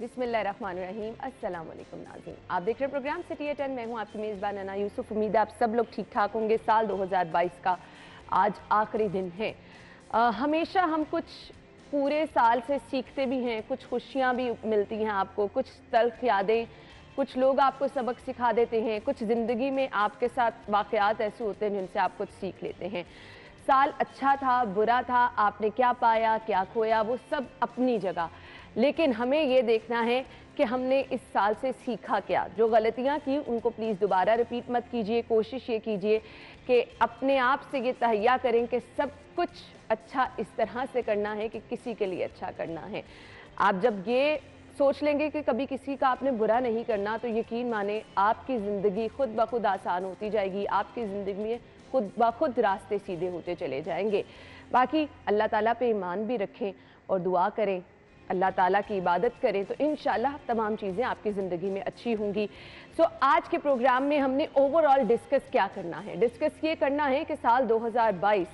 बिस्मिल्लाहिर्रहमानिर्रहीम। अस्सलाम वालेकुम नाज़रीन, आप देख रहे हैं प्रोग्राम सिटी एट 10। मैं हूं आपकी मेज़बान अना यूसुफ। उम्मीद है आप सब लोग ठीक ठाक होंगे। साल 2022 का आज आखिरी दिन है। हमेशा हम कुछ पूरे साल से सीखते भी हैं, कुछ खुशियां भी मिलती हैं आपको, कुछ तल्ख यादें, कुछ लोग आपको सबक सिखा देते हैं, कुछ ज़िंदगी में आपके साथ वाक़यात ऐसे होते हैं जिनसे आप कुछ सीख लेते हैं। साल अच्छा था, बुरा था, आपने क्या पाया, क्या खोया, वो सब अपनी जगह। लेकिन हमें ये देखना है कि हमने इस साल से सीखा क्या। जो गलतियां की उनको प्लीज़ दोबारा रिपीट मत कीजिए। कोशिश ये कीजिए कि अपने आप से ये तहैया करें कि सब कुछ अच्छा इस तरह से करना है कि किसी के लिए अच्छा करना है। आप जब ये सोच लेंगे कि कभी किसी का आपने बुरा नहीं करना, तो यकीन माने आपकी ज़िंदगी खुद ब खुद आसान होती जाएगी। आपकी ज़िंदगी में खुद ब खुद रास्ते सीधे होते चले जाएंगे। बाकी अल्लाह ताला पे ईमान भी रखें और दुआ करें, अल्लाह ताला की इबादत करें, तो इंशाल्लाह तमाम चीज़ें आपकी ज़िंदगी में अच्छी होंगी। सो आज के प्रोग्राम में हमने ओवरऑल डिस्कस क्या करना है। डिस्कस ये करना है कि साल 2022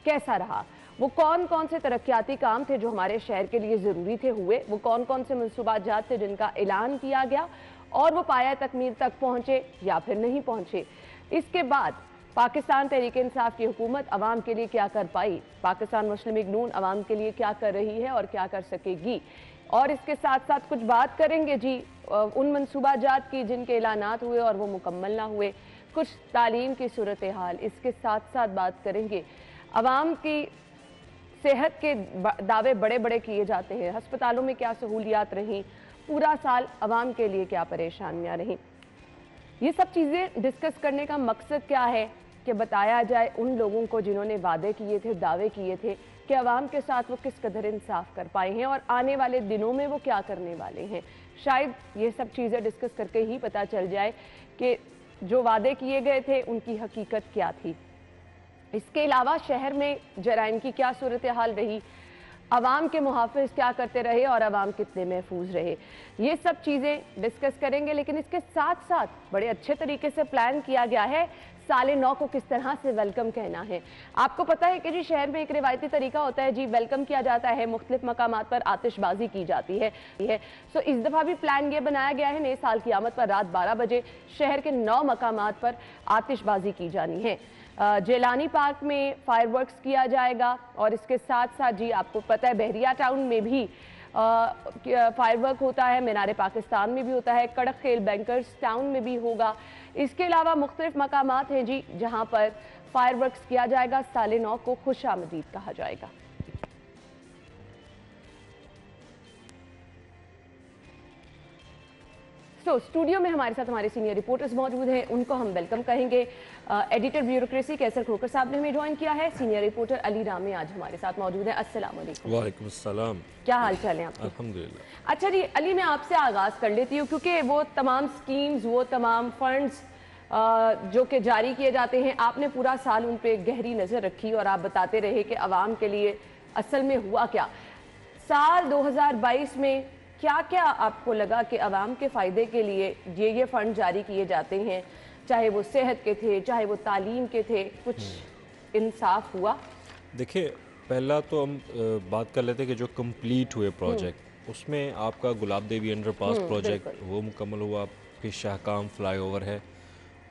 कैसा रहा, वो कौन कौन से तरक्याती काम थे जो हमारे शहर के लिए ज़रूरी थे हुए, वो कौन कौन से मनसूबाजात थे जिनका ऐलान किया गया और वो पाया तकमील तक पहुँचे या फिर नहीं पहुँचे। इसके बाद पाकिस्तान तहरीक इंसाफ की हुकूमत अवाम के लिए क्या कर पाई, पाकिस्तान मुस्लिम लीग नून अवाम के लिए क्या कर रही है और क्या कर सकेगी। और इसके साथ साथ कुछ बात करेंगे जी उन मनसूबाजात की जिनके ऐलानात हुए और वो मुकम्मल ना हुए, कुछ तालीम की सूरत हाल, इसके साथ साथ बात करेंगे अवाम की सेहत के दावे बड़े बड़े किए जाते हैं, अस्पतालों में क्या सहूलियात रहीं, पूरा साल अवाम के लिए क्या परेशानियाँ रहीं। ये सब चीज़ें डिस्कस करने का मकसद क्या है कि बताया जाए उन लोगों को जिन्होंने वादे किए थे, दावे किए थे कि अवाम के साथ वो किस कदर इंसाफ कर पाए हैं और आने वाले दिनों में वो क्या करने वाले हैं। शायद ये सब चीज़ें डिस्कस करके ही पता चल जाए कि जो वादे किए गए थे उनकी हकीकत क्या थी। इसके अलावा शहर में जराइम की क्या सूरत हाल रही, अवाम के मुहाफ़िज क्या करते रहे और अवाम कितने महफूज रहे, ये सब चीज़ें डिस्कस करेंगे। लेकिन इसके साथ साथ बड़े अच्छे तरीके से प्लान किया गया है साले नौ को किस तरह से वेलकम कहना है। आपको पता है कि जी शहर में एक रिवायती तरीका होता है जी, वेलकम किया जाता है, मुख्तलिफ मकामात पर आतिशबाजी की जाती है। सो इस दफ़ा भी प्लान ये बनाया गया है, नए साल की आमद पर रात 12 बजे शहर के 9 मकामात पर आतिशबाजी की जानी है। जेलानी पार्क में फायरवर्क्स किया जाएगा और इसके साथ साथ जी आपको पता है बहरिया टाउन में भी फायरवर्क होता है, मीनार पाकिस्तान में भी होता है, कड़क खेल बैंकर्स टाउन में भी होगा। इसके अलावा मुख्तलिफ मकामात हैं जी जहां पर फायरवर्क्स किया जाएगा। साले नौ को खुशामदीद कहा जाएगा। स्टूडियो में हमारे साथ हमारे सीनियर रिपोर्टर्स मौजूद हैं, उनको हम वेलकम कहेंगे। एडिटर ब्यूरोक्रेसी कैसर खोकर साहब ने हमें ज्वाइन किया है। सीनियर रिपोर्टर अली रामी आज हमारे साथ मौजूद हैं। अस्सलाम वालेकुम। वालेकुम अस्सलाम। क्या हाल चाल है आपके? अल्हम्दुलिल्लाह। अच्छा जी अली, मैं आपसे आगाज़ कर लेती हूँ क्योंकि वो तमाम स्कीम्स, वो तमाम फंड्स जो कि जारी किए जाते हैं, आपने पूरा साल उन पर गहरी नज़र रखी और आप बताते रहे कि अवाम के लिए असल में हुआ क्या। साल 2022 में क्या क्या आपको लगा कि अवाम के फ़ायदे के लिए ये फ़ंड जारी किए जाते हैं, चाहे वो सेहत के थे, चाहे वो तालीम के थे, कुछ इंसाफ हुआ? देखिए, पहला तो हम बात कर लेते हैं कि जो कंप्लीट हुए प्रोजेक्ट, उसमें आपका गुलाब देवी अंडरपास प्रोजेक्ट वो मुकम्मल हुआ। फिर शाहकाम फ्लाईओवर है,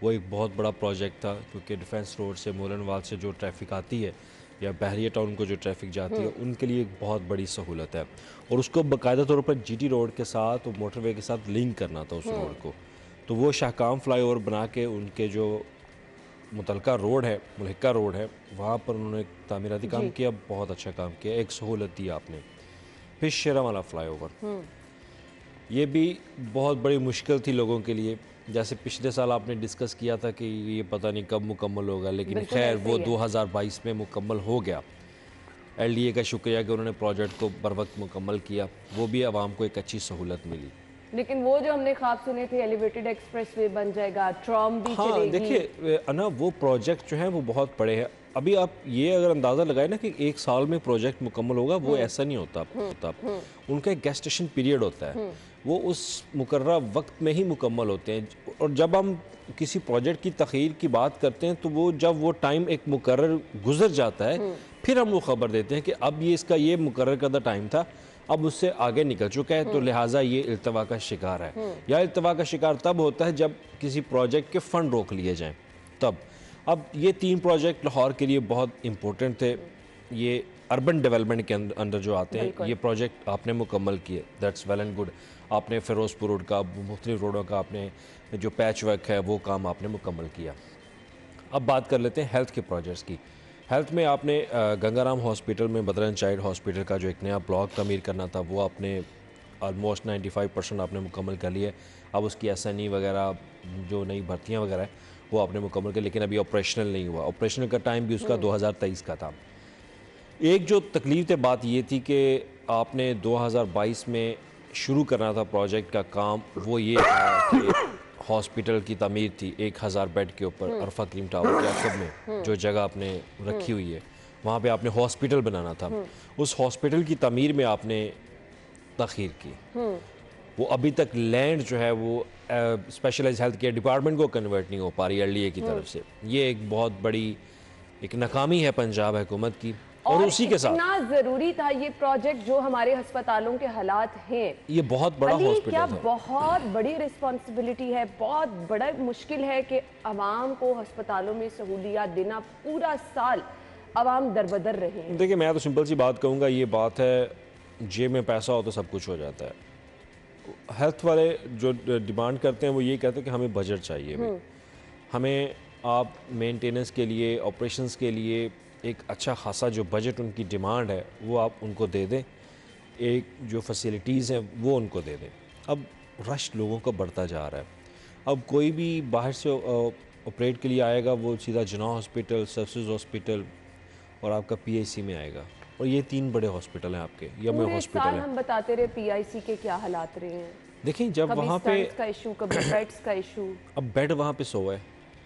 वो एक बहुत बड़ा प्रोजेक्ट था क्योंकि डिफेंस रोड से मोलनवाल से जो ट्रैफिक आती है या बहरिया टाउन को जो ट्रैफिक जाती है उनके लिए एक बहुत बड़ी सहूलत है। और उसको बाकायदा तौर पर जीटी रोड के साथ और मोटरवे के साथ लिंक करना था उस रोड को। तो वो शाहकाम फ्लाईओवर बना के उनके जो मुतलका रोड है, मुल्हिका रोड है, वहाँ पर उन्होंने तामीराती काम किया, बहुत अच्छा काम किया, एक सहूलत दी आपने। फिर शेरावाला फ्लाईओवर, ये भी बहुत बड़ी मुश्किल थी लोगों के लिए। जैसे पिछले साल आपने डिस्कस किया था कि ये पता नहीं कब मुकम्मल होगा, लेकिन खैर वो 2022 में मुकम्मल हो गया। एलडीए का शुक्रिया कि उन्होंने प्रोजेक्ट को बर वक्त मुकम्मल किया, वो भी आवाम को एक अच्छी सहूलत मिली। लेकिन वो जो हमने ख्वाब सुने थे एलिवेटेड एक्सप्रेसवे बन जाएगा, ट्रॉम भी चलेगी। देखिए अना, वो प्रोजेक्ट जो है वो बहुत बड़े हैं। अभी आप ये अगर अंदाज़ा लगाए ना कि एक साल में प्रोजेक्ट मुकम्मल होगा, वो ऐसा नहीं होता। उनका एक गेस्टेशन पीरियड होता है, वो उस मुकर्रर वक्त में ही मुकम्मल होते हैं। और जब हम किसी प्रोजेक्ट की तख़ीर की बात करते हैं तो वो जब वो टाइम एक मुकर्रर गुजर जाता है, फिर हम वो ख़बर देते हैं कि अब ये इसका ये मुकर्रर करदा टाइम था, अब उससे आगे निकल चुका है, तो लिहाजा ये इल्तवा का शिकार है। या इल्तवा का शिकार तब होता है जब किसी प्रोजेक्ट के फ़ंड रोक लिए जाएं, तब। अब ये 3 प्रोजेक्ट लाहौर के लिए बहुत इम्पोर्टेंट थे। ये अर्बन डेवलपमेंट के अंदर जो आते हैं, ये प्रोजेक्ट आपने मुकम्मल किए, दैट्स वेल एंड गुड। आपने फ़िरोज़पुर रोड का, मुख्तलिफ रोडों का आपने जो पैच वर्क है वो काम आपने मुकम्मल किया। अब बात कर लेते हैं हेल्थ के प्रोजेक्ट्स की। हेल्थ में आपने गंगाराम हॉस्पिटल में मदर एंड चाइल्ड हॉस्पिटल का जो एक नया ब्लॉक तमीर करना था, वो आपने ऑलमोस्ट 95% आपने मुकम्मल कर लिया। अब उसकी SNE वगैरह जो नई भर्तियाँ वगैरह है वो आपने मुकम्मल कर, लेकिन अभी ऑपरेशनल नहीं हुआ। ऑपरेशनल का टाइम भी उसका 2023 का था। एक जो तकलीफ बात ये थी कि आपने 2022 में शुरू करना था प्रोजेक्ट का काम, वो ये था कि हॉस्पिटल की तमीर थी 1000 बेड के ऊपर अरफा क्रीम टावर के अकब में जो जगह आपने रखी हुई है, वहाँ पे आपने हॉस्पिटल बनाना था। उस हॉस्पिटल की तमीर में आपने तखीर की। वो अभी तक लैंड जो है वो स्पेशलाइज्ड हेल्थ केयर डिपार्टमेंट को कन्वर्ट नहीं हो पा रही LDA की तरफ से। ये एक बहुत बड़ी एक नाकामी है पंजाब हुकूमत की। और उसी के साथ इतना जरूरी था ये प्रोजेक्ट, जो हमारे अस्पतालों के हालात हैं, ये बहुत बड़ा हॉस्पिटल क्या था। बहुत बड़ी रिस्पॉन्सिबिलिटी है, बहुत बड़ा मुश्किल है कि आवाम को अस्पतालों में सहूलियात देना। पूरा साल आवाम दरबदर रहे हैं। देखिए, मैं तो सिंपल सी बात कहूँगा, ये बात है जेब में पैसा हो तो सब कुछ हो जाता है। हेल्थ वाले जो डिमांड करते हैं वो ये कहते हैं कि हमें बजट चाहिए भाई, हमें आप मेंटेनेंस के लिए, ऑपरेशंस के लिए एक अच्छा खासा जो बजट उनकी डिमांड है वो आप उनको दे दें, एक जो फैसिलिटीज़ हैं वो उनको दे दें। अब रश लोगों का बढ़ता जा रहा है। अब कोई भी बाहर से ऑपरेट के लिए आएगा, वो सीधा जना हॉस्पिटल, सर्विसेज हॉस्पिटल और आपका PIC में आएगा। और ये 3 बड़े हॉस्पिटल हैं आपके, या में हॉस्पिटल है। हम बताते रहे PIC के क्या हालात रहे हैं। देखिए, जब वहाँ पे का इशू, कभी बेड्स का इशू। अब बेड वहाँ पे 100 है,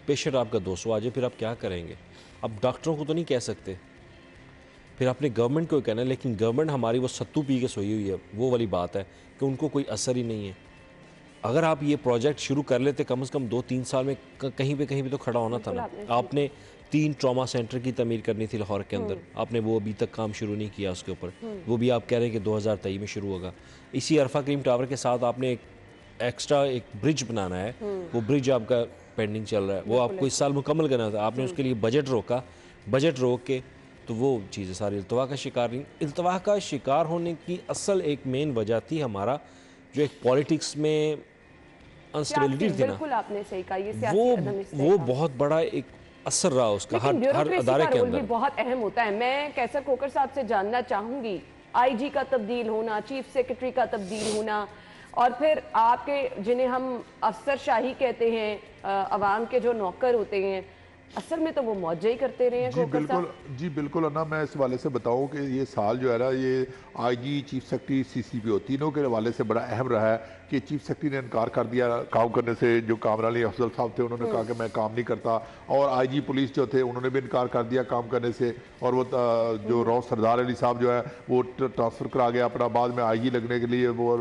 पेशेंट आपका 200 आ जाए, फिर आप क्या करेंगे? अब डॉक्टरों को तो नहीं कह सकते, फिर आपने गवर्नमेंट को कहना है। लेकिन गवर्नमेंट हमारी वो सत्तू पी के सोई हुई है, वो वाली बात है कि उनको कोई असर ही नहीं है। अगर आप ये प्रोजेक्ट शुरू कर लेते, कम से कम 2-3 साल में कहीं भी तो खड़ा होना था ना। आपने 3 ट्रॉमा सेंटर की तमीर करनी थी लाहौर के अंदर, आपने वो अभी तक काम शुरू नहीं किया उसके ऊपर। वो भी आप कह रहे हैं कि 2023 में शुरू होगा। इसी अरफा क्रीम टावर के साथ आपने एक एक्स्ट्रा एक ब्रिज बनाना है, वो ब्रिज आपका पेंडिंग चल रहा है, वो आपको इस साल मुकम्मल करना था। आपने उसके लिए बजट रोका, बजट रोक के तो वो चीज़ें सारी इल्तवा का शिकार नहीं। इल्तवा का शिकार होने की असल एक मेन वजह थी हमारा जो एक पॉलिटिक्स में अनस्टेबिलिटी थी ना, आपने सही कहा, ये वो बहुत बड़ा एक असर रहा उसका हर अदारे के अंदर। बहुत अहम होता है। मैं कैसर खोकर साहब से जानना चाहूंगी, IG का तब्दील होना, चीफ सेक्रेटरी का तब्दील होना, और फिर आपके जिन्हें हम अफसरशाही कहते हैं, अवाम के जो नौकर होते हैं, असल में तो वो मौजे ही करते रहे हैं। जी बिल्कुल अन्ना, मैं इस हवाले से बताऊं कि ये साल जो है ना, ये IG, चीफ सेक्रेटरी, CCPO तीनों के हवाले से बड़ा अहम रहा है कि चीफ सेक्रेटरी ने इनकार कर दिया काम करने से। जो कामरान अली अफजल साहब थे उन्होंने कहा कि मैं काम नहीं करता, और IG पुलिस जो थे उन्होंने भी इनकार कर दिया काम करने से। और वो जो रॉ सरदार अली साहब जो है वो ट्रांसफ़र करा गया अपना, बाद में IG लगने के लिए वो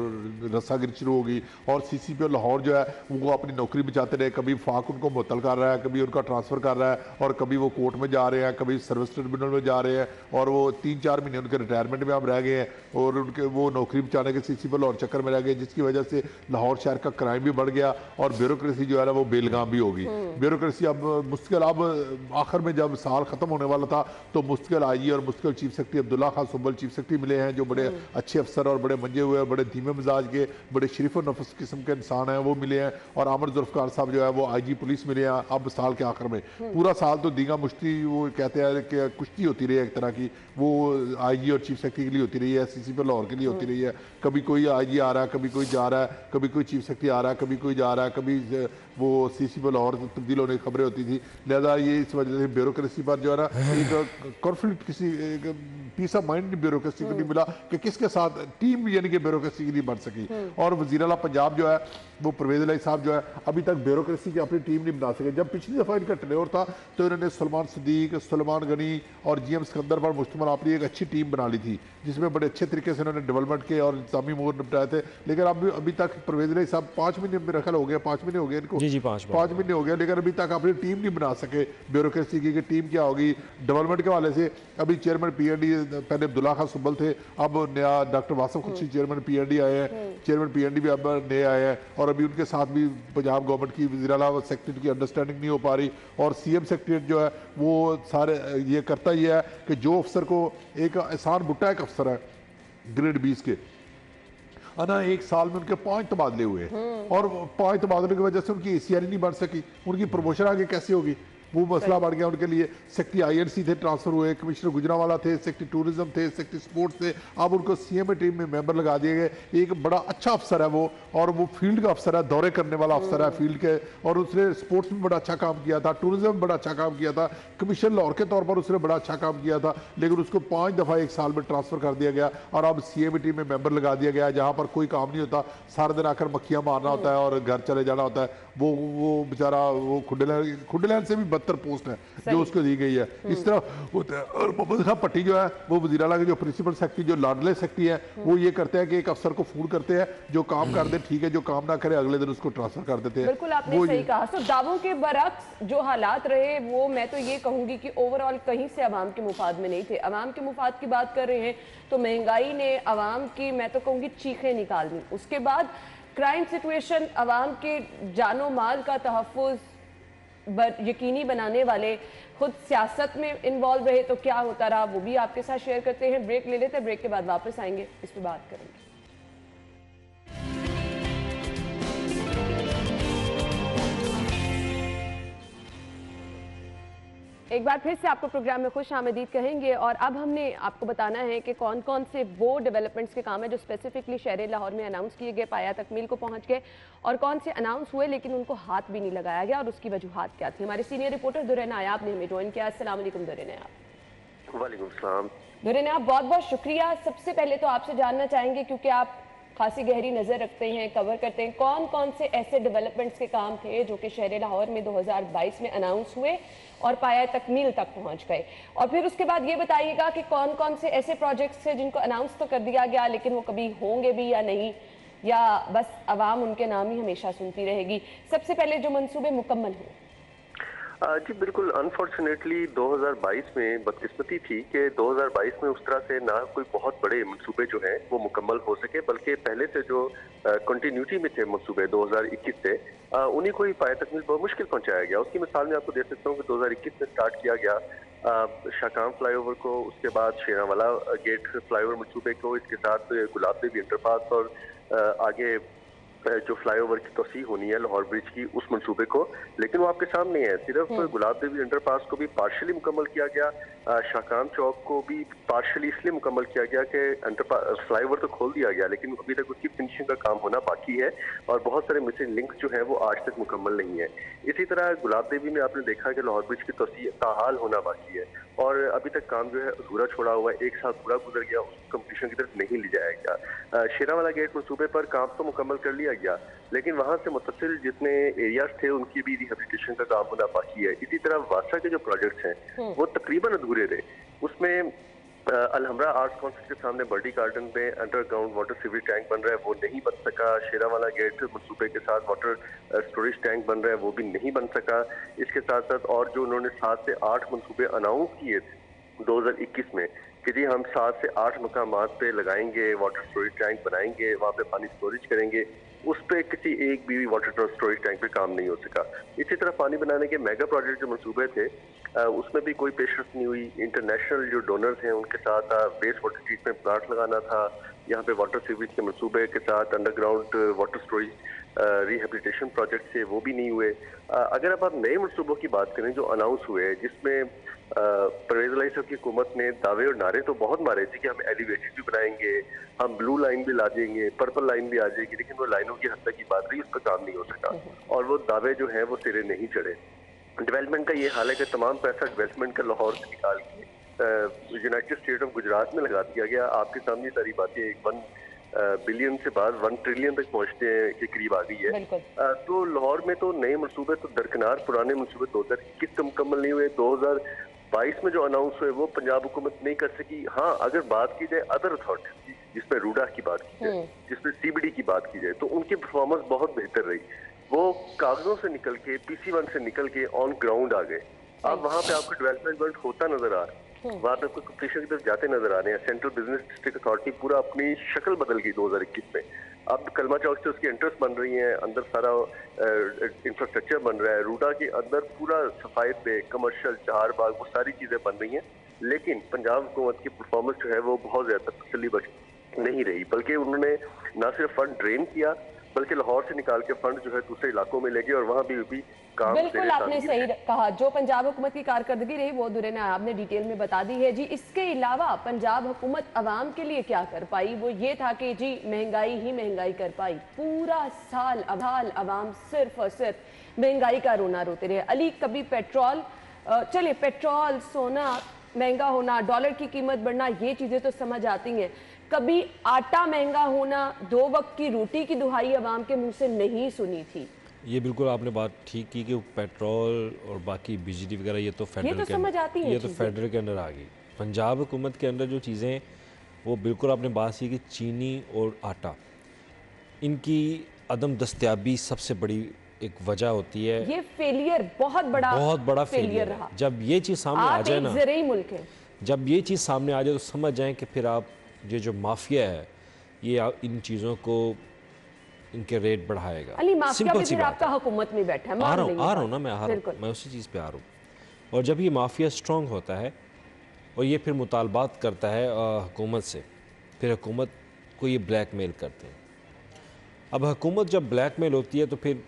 रस्सागिरी शुरू होगी। और CCPO लाहौर जो है वो अपनी नौकरी बचाते रहे, कभी फाक उनको मुअत्तल कर रहा है, कभी उनका ट्रांसफ़र कर रहा है, और कभी वो कोर्ट में जा रहे हैं, कभी सर्विस ट्रिब्यूनल में जा रहे हैं, और वो 3-4 महीने उनके रिटायरमेंट में अब रह गए हैं, और उनके वो नौकरी बचाने के CCPO और चक्कर में रह गए, जिसकी वजह से लाहौर शहर का क्राइम भी बढ़ गया और ब्यूरोक्रेसी जो है ना वो बेलगाम भी होगी। ब्यूरोक्रेसी अब मुश्किल, अब आखिर में जब साल खत्म होने वाला था तो मुश्किल IG और मुश्किल चीफ सेक्रेटरी अब्दुल्ला खान सुब्बल चीफ सेक्रेटरी मिले हैं, जो बड़े अच्छे अफसर और बड़े मंजे हुए, बड़े धीमे मिजाज के, बड़े शरीफ और नफस किस्म के इंसान हैं, वो मिले हैं। और आमर जुल्फकार साहब जो है वो IG पुलिस मिले हैं अब साल के आखिर में। पूरा साल तो दीगा मुश्ती, वो कहते हैं कि कुश्ती होती रही है एक तरह की, वो IG और चीफ सेक्रेटरी के लिए होती रही है, CCPO लाहौर के लिए होती रही है। कभी कोई IG आ रहा है, कभी कोई जा रहा है, कभी कोई चीफ सेक्रेटरी आ रहा है, कभी कोई जा रहा है, कभी वो CCPO लाहौर तब्दील होने की खबरें होती थी। लिहाजा ये इस वजह से ब्यूरोक्रेसी पर जो है ना एक कॉन्फ्लिक्ट, किसी पीस ऑफ माइंड ब्यूरोक्रेसी को नहीं मिला कि किसके साथ टीम यानी कि ब्यूरोक्रेसी की नहीं बन सकी। और वज़ीर आला पंजाब जो है वो परवेज़ इलाही साहब जो है अभी तक ब्यूरोक्रेसी की अपनी टीम नहीं बना सके। जब पिछली दफ़ा इनका टेन्योर होता तो इन्होंने सलमान सदीक, सलमान गनी और GM सिकंदर पर मुश्तमिल अपनी एक अच्छी टीम बना ली थी, जिसमें बड़े अच्छे तरीके से इन्होंने डेवलपमेंट के और इंतजामी उमूर निपटाए थे। लेकिन अभी तक परवेज इलाही साहब 5 महीने मेरा ख्याल हो गया, 5 महीने हो गए इनको, जी 5 महीने हो गए, लेकिन अभी तक अपनी टीम नहीं बना सके ब्यूरोक्रेसी की, टीम क्या होगी डेवलपमेंट के हवाले से। अभी चेयरमैन PND पहले अब्दुल्ला खान सुब्बल थे, अब नया डॉक्टर वासिफ खुर्शी चेयरमैन PND आए हैं, चेयरमैन PND भी अब नए आए हैं, और अभी उनके साथ भी पंजाब गवर्नमेंट की वज़ीर आला सेक्रेटरी की अंडरस्टैंडिंग नहीं हो पा रही, और CM सेक्रेटरी जो है वो सारे ये करता ही है कि जो अफसर को एक एहसान भुट्टा एक अफसर है ग्रेड 20 के ना, 1 साल में उनके 5 तबादले हुए, और 5 तबादलों की वजह से उनकी ACR नहीं बढ़ सकी, उनकी प्रमोशन आगे कैसे होगी, वो मसला बढ़ गया उनके लिए। सेक्रेटरी INC थे ट्रांसफर हुए, कमिश्नर गुजरावाला थे, सेक्रेटरी टूरिज्म थे, सेक्रेटरी स्पोर्ट्स थे, अब उनको CM टीम में मेंबर लगा दिए गए। एक बड़ा अच्छा अफसर है वो, और वो फील्ड का अफसर है, दौरे करने वाला अफसर है फील्ड के, और उसने स्पोर्ट्स में बड़ा अच्छा काम किया था, टूरिज्म में बड़ा अच्छा काम किया था, कमिश्नर लाहौर के तौर पर उसने बड़ा अच्छा काम किया था, लेकिन उसको 5 दफ़ा 1 साल में ट्रांसफर कर दिया गया, और अब CM टीम में मेंबर लगा दिया गया, जहाँ पर कोई काम नहीं होता, सारा दिन आकर मक्खियाँ मारना होता है और घर चले जाना होता है। वो बेचारा वो खुड्डे से भी बदतर पोस्ट है जो उसको दी गई है, इस तरह होता है। और मोहम्मद खान पट्टी जो है वो वज़ीर आला के जो प्रिंसिपल सेक्रेटरी, जो लाडले सेक्रेटरी है, वो ये करते हैं कि एक अफसर को फोन करते हैं, जो काम कर दे ठीक है, जो काम ना करे अगले दिन उसको ट्रांसफर कर देते हैं। बिल्कुल आपने सही कहा। तो दावों के बरक्स जो हालात रहे वो मैं तो ये कहूंगी कि ओवरऑल कहीं से अवाम के मुफाद में नहीं थे। अवाम के मुफाद की बात कर रहे हैं तो महंगाई ने अवाम की मैं तो कहूंगी चीखें निकाल दी, उसके बाद क्राइम सिचुएशन, अवाम के जानो माल का तहफ़्फ़ुज़ यकीनी बनाने वाले खुद सियासत में इन्वॉल्व रहे, तो क्या होता रहा वो भी आपके साथ शेयर करते हैं। ब्रेक ले लेते हैं, ब्रेक के बाद वापस आएंगे, इस पर बात करेंगे। एक बार फिर से आपको प्रोग्राम में खुश आमदीद कहेंगे, और अब हमने आपको बताना है कि कौन कौन से वो डेवलपमेंट्स के काम है जो स्पेसिफिकली शहर लाहौर में अनाउंस किए गए, पाया तकमील को पहुंच गए, और कौन से अनाउंस हुए लेकिन उनको हाथ भी नहीं लगाया गया, और उसकी वजूहात क्या थी। हमारे सीनियर रिपोर्टर दुर्रे नायाब ने हमें ज्वाइन किया। अस्सलाम वालेकुम दुर्रे नायाब। वालेकुम सलाम। दुर्रे नायाब, बहुत बहुत शुक्रिया। सबसे पहले तो आपसे जानना चाहेंगे, क्योंकि आप खासी गहरी नज़र रखते हैं, कवर करते हैं, कौन कौन से ऐसे डेवलपमेंट्स के काम थे जो कि शहर लाहौर में 2022 में अनाउंस हुए और पाया तकमील तक पहुंच गए, और फिर उसके बाद ये बताइएगा कि कौन कौन से ऐसे प्रोजेक्ट्स थे जिनको अनाउंस तो कर दिया गया लेकिन वो कभी होंगे भी या नहीं, या बस आवाम उनके नाम ही हमेशा सुनती रहेगी। सबसे पहले जो मंसूबे मुकम्मल हुए। जी बिल्कुल, अनफॉर्चुनेटली 2022 में बदकिस्मती थी कि 2022 में उस तरह से ना कोई बहुत बड़े मंसूबे जो हैं वो मुकम्मल हो सके, बल्कि पहले से जो कंटिन्यूटी में थे मंसूबे 2021 से, उन्हीं को ही पाया तकमील बहुत मुश्किल पहुंचाया गया। उसकी मिसाल मैं आपको दे सकता हूँ कि 2021 में स्टार्ट किया गया शाकाम फ्लाईओवर को, उसके बाद शेरावाला गेट फ्लाईओवर मंसूबे को, इसके साथ गुलाब देवी अंडरपास और आगे जो फ्लाईओवर की तोसी होनी है लाहौर ब्रिज की, उस मंसूबे को, लेकिन वो आपके सामने है। सिर्फ गुलाब देवी अंडरपास को भी पार्शली मुकम्मल किया गया, शाकाम चौक को भी पार्शली इसलिए मुकम्मल किया गया कि फ्लाईओवर तो खोल दिया गया लेकिन अभी तक उसकी फिनिशिंग का काम होना बाकी है, और बहुत सारे मिसिंग लिंक जो है वो आज तक मुकम्मल नहीं है। इसी तरह गुलाब देवी में आपने देखा कि लाहौर ब्रिज की तोसी ताहाल होना बाकी है, और अभी तक काम जो है अधूरा छोड़ा हुआ है, 1 साल पूरा गुजर गया, उसको कंप्लीशन की तरफ नहीं ले जाया गया। शेरावाला गेट मंसूबे पर काम तो मुकम्मल कर लिया गया, लेकिन वहां से मुतसिल जितने एरियाज थे उनकी भी रिहेबिलिटेशन का काम होना बाकी है। इसी तरह वासा के जो प्रोजेक्ट्स हैं वो तकरीबन अधूरे रहे। उसमें अलहमरा आर्ट्स काउंसिल के सामने बर्डी गार्डन में अंडरग्राउंड वाटर सीवरेज टैंक बन रहा है, वो नहीं बन सका। शेरावाला गेट मंसूबे के साथ वाटर स्टोरेज टैंक बन रहा है, वो भी नहीं बन सका। इसके साथ साथ और जो उन्होंने 7 से 8 मंसूबे अनाउंस किए थे 2021 में कि जी हम 7 से 8 मकामात पे लगाएंगे वाटर स्टोरेज टैंक बनाएंगे, वहाँ पे पानी स्टोरेज करेंगे, उस पर किसी एक भी वाटर स्टोरेज टैंक पे काम नहीं हो सका। इसी तरह पानी बनाने के मेगा प्रोजेक्ट जो मंसूबे थे उसमें भी कोई पेशरफ नहीं हुई। इंटरनेशनल जो डोनर्स हैं उनके साथ वेस्ट वाटर ट्रीटमेंट प्लांट लगाना था, यहाँ पे वाटर सीवरेज के मंसूबे के साथ underground water storage rehabilitation project थे, वो भी नहीं हुए। अगर अब आप नए मंसूबों की बात करें जो अनाउंस हुए, जिसमें परवेज इलाही साहब की हुकूमत ने दावे और नारे तो बहुत मारे थे कि हम एलिवेटेड भी बनाएंगे, हम ब्लू लाइन भी ला देंगे, पर्पल लाइन भी आ जाएगी, लेकिन वो लाइनों की हद तक की बात रही, उस पर काम नहीं हो सका, और वो दावे जो हैं वो सिरे नहीं चढ़े। डेवलपमेंट का ये हाल है कि तमाम पैसा डेवलपमेंट का लाहौर से निकाल के यूनाइटेड स्टेट ऑफ गुजरात में लगा दिया गया। आपके सामने सारी बातें, एक 1 बिलियन से बाद 1 ट्रिलियन तक पहुंचने के करीब आ गई है। तो लाहौर में तो नए मंसूबे तो दरकिनार, पुराने मंसूबे 2021 का मुकम्मल नहीं हुए। 2022 में जो अनाउंस हुए वो पंजाब हुकूमत नहीं कर सकी। हाँ, अगर बात की जाए अदर अथॉरिटीज की, जिसमें रूडा की बात की जाए, जिसमें सीबीडी की बात की जाए, तो उनकी परफॉर्मेंस बहुत बेहतर रही। वो कागजों से निकल के, PC1 से निकल के ऑन ग्राउंड आ गए। अब वहाँ पे आपको डेवलपमेंट होता नजर आ रहा है, वहाँ पे आपको कंप्लीशन की तरफ जाते नजर आ रहे हैं। सेंट्रल बिजनेस डिस्ट्रिक्ट अथॉरिटी पूरा अपनी शक्ल बदल गई 2021 में। अब कलमा चौक से उसकी एंट्रेंस बन रही है, अंदर सारा इंफ्रास्ट्रक्चर बन रहा है। रूडा के अंदर पूरा सफाई पे कमर्शियल, चार बाग, वो सारी चीजें बन रही हैं। लेकिन पंजाब हुकूमत की परफॉर्मेंस जो है वो बहुत ज्यादा तसल्ली बख्श नहीं रही, बल्कि उन्होंने ना सिर्फ फंड ड्रेन किया, बल्कि लाहौर से निकाल के फंड जो है दूसरे इलाकों में ले गए और वहाँ भी काम। बिल्कुल आपने सही कहा, जो पंजाब हुकूमत की कारकर्दगी रही वो दुरे आपने डिटेल में बता दी है जी। इसके अलावा पंजाब हुकूमत अवाम के लिए क्या कर पाई, वो ये था कि जी महंगाई ही महंगाई कर पाई। पूरा साल अवाम सिर्फ और सिर्फ महंगाई का रोना रोते रहे। अली, कभी पेट्रोल, चले पेट्रोल, सोना महंगा होना, डॉलर की कीमत बढ़ना, ये चीजें तो समझ आती हैं। कभी आटा महंगा होना, 2 वक्त की रोटी की दुहाई अवाम के मुंह से नहीं सुनी थी। ये बिल्कुल आपने बात ठीक की कि पेट्रोल और बाकी बिजली वगैरह ये तो फेडरल ये तो समझ आती है, ये तो फेडरल के अंदर आ गई। पंजाब हुकूमत के अंदर जो चीज़ें, वो बिल्कुल आपने बात की कि चीनी और आटा, इनकी अदम दस्तयाबी सबसे बड़ी एक वजह होती है। ये फेलियर बहुत बड़ा फेलियर रहा। जब ये चीज़ सामने आ जाए ना, ज़रूरी मुल्क है, जब ये चीज़ सामने आ जाए तो समझ जाएं कि फिर आप ये जो माफिया है ये इन चीज़ों को, इनके रेट बढ़ाएगा। अली, माफिया भी फिर आपका हुकूमत में बैठा है। आ रहा हूँ ना, मैं उसी चीज़ पे आ रहा हूँ। और जब ये माफिया स्ट्रॉन्ग होता है और ये फिर मुतालबात करता है हुकूमत से, फिर हुकूमत को ये ब्लैकमेल करते हैं। अब हुकूमत जब ब्लैकमेल होती है तो फिर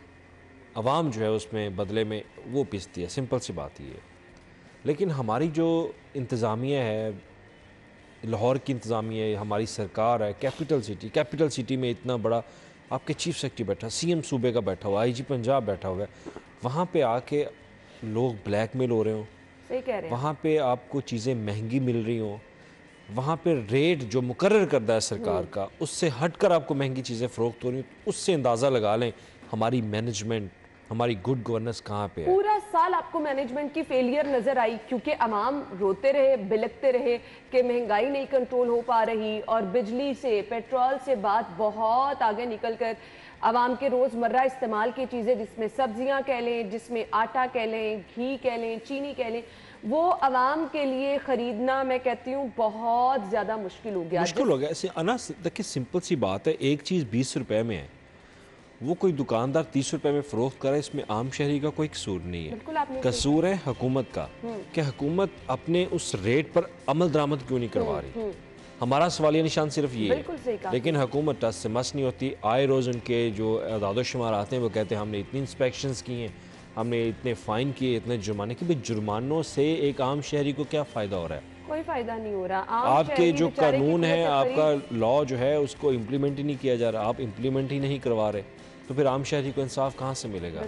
अवाम जो है उसमें बदले में वो पिसती है, सिंपल सी बात ही है। लेकिन हमारी जो इंतज़ामिया है, लाहौर की इंतज़ामिया है, हमारी सरकार है, कैपिटल सिटी में इतना बड़ा आपके चीफ सेक्रेटरी बैठा, CM सूबे का बैठा हुआ, IG पंजाब बैठा हुआ है, वहाँ पे आके लोग ब्लैकमेल हो रहे हों, सही कह रहे हैं, वहाँ पे आपको चीज़ें महंगी मिल रही हों, वहाँ पे रेट जो मुकर्रर करता है सरकार का, उससे हटकर आपको महंगी चीज़ें फ़रोख्त हो रही हैं, उससे अंदाज़ा लगा लें हमारी मैनेजमेंट, हमारी गुड गवर्नेंस कहाँ पे है। पूरा साल आपको मैनेजमेंट की फेलियर नजर आई, क्योंकि अवाम रोते रहे, बिलकते रहे कि महंगाई नहीं कंट्रोल हो पा रही, और बिजली से, पेट्रोल से बात बहुत आगे निकल कर अवाम के रोज़मर्रा इस्तेमाल की चीज़ें, जिसमें सब्जियां कह लें, जिसमें आटा कह लें, घी कह लें, चीनी कह लें, वो अवाम के लिए ख़रीदना, मैं कहती हूँ, बहुत ज़्यादा मुश्किल हो गया। ऐसे अनास, देखिए सिंपल सी बात है, एक चीज़ 20 रुपए में है, वो कोई दुकानदार 30 रुपए में फ़रोख्त करे, इसमें आम शहरी का कोई कसूर नहीं है। कसूर है हुकूमत का कि हुकूमत अपने उस रेट पर अमल दरामद क्यों नहीं करवा रही। हमारा सवालिया निशान सिर्फ ये है। लेकिन हुकूमत टस से मस नहीं होती। आए रोज़ उनके जो अदाद शुमार आते हैं वो कहते हैं हमने इतनी इंस्पेक्शंस की हैं, हमने इतने फ़ाइन किए, इतने जुर्माने की। भाई जुर्मानों से एक आम शहरी को क्या फ़ायदा हो रहा है? कोई फ़ायदा नहीं हो रहा। आपके जो कानून है, आपका लॉ जो है, उसको इम्प्लीमेंट ही नहीं किया जा रहा, आप इम्प्लीमेंट ही नहीं करवा रहे, तो फिर आम शहरी को इंसाफ कहाँ से मिलेगा?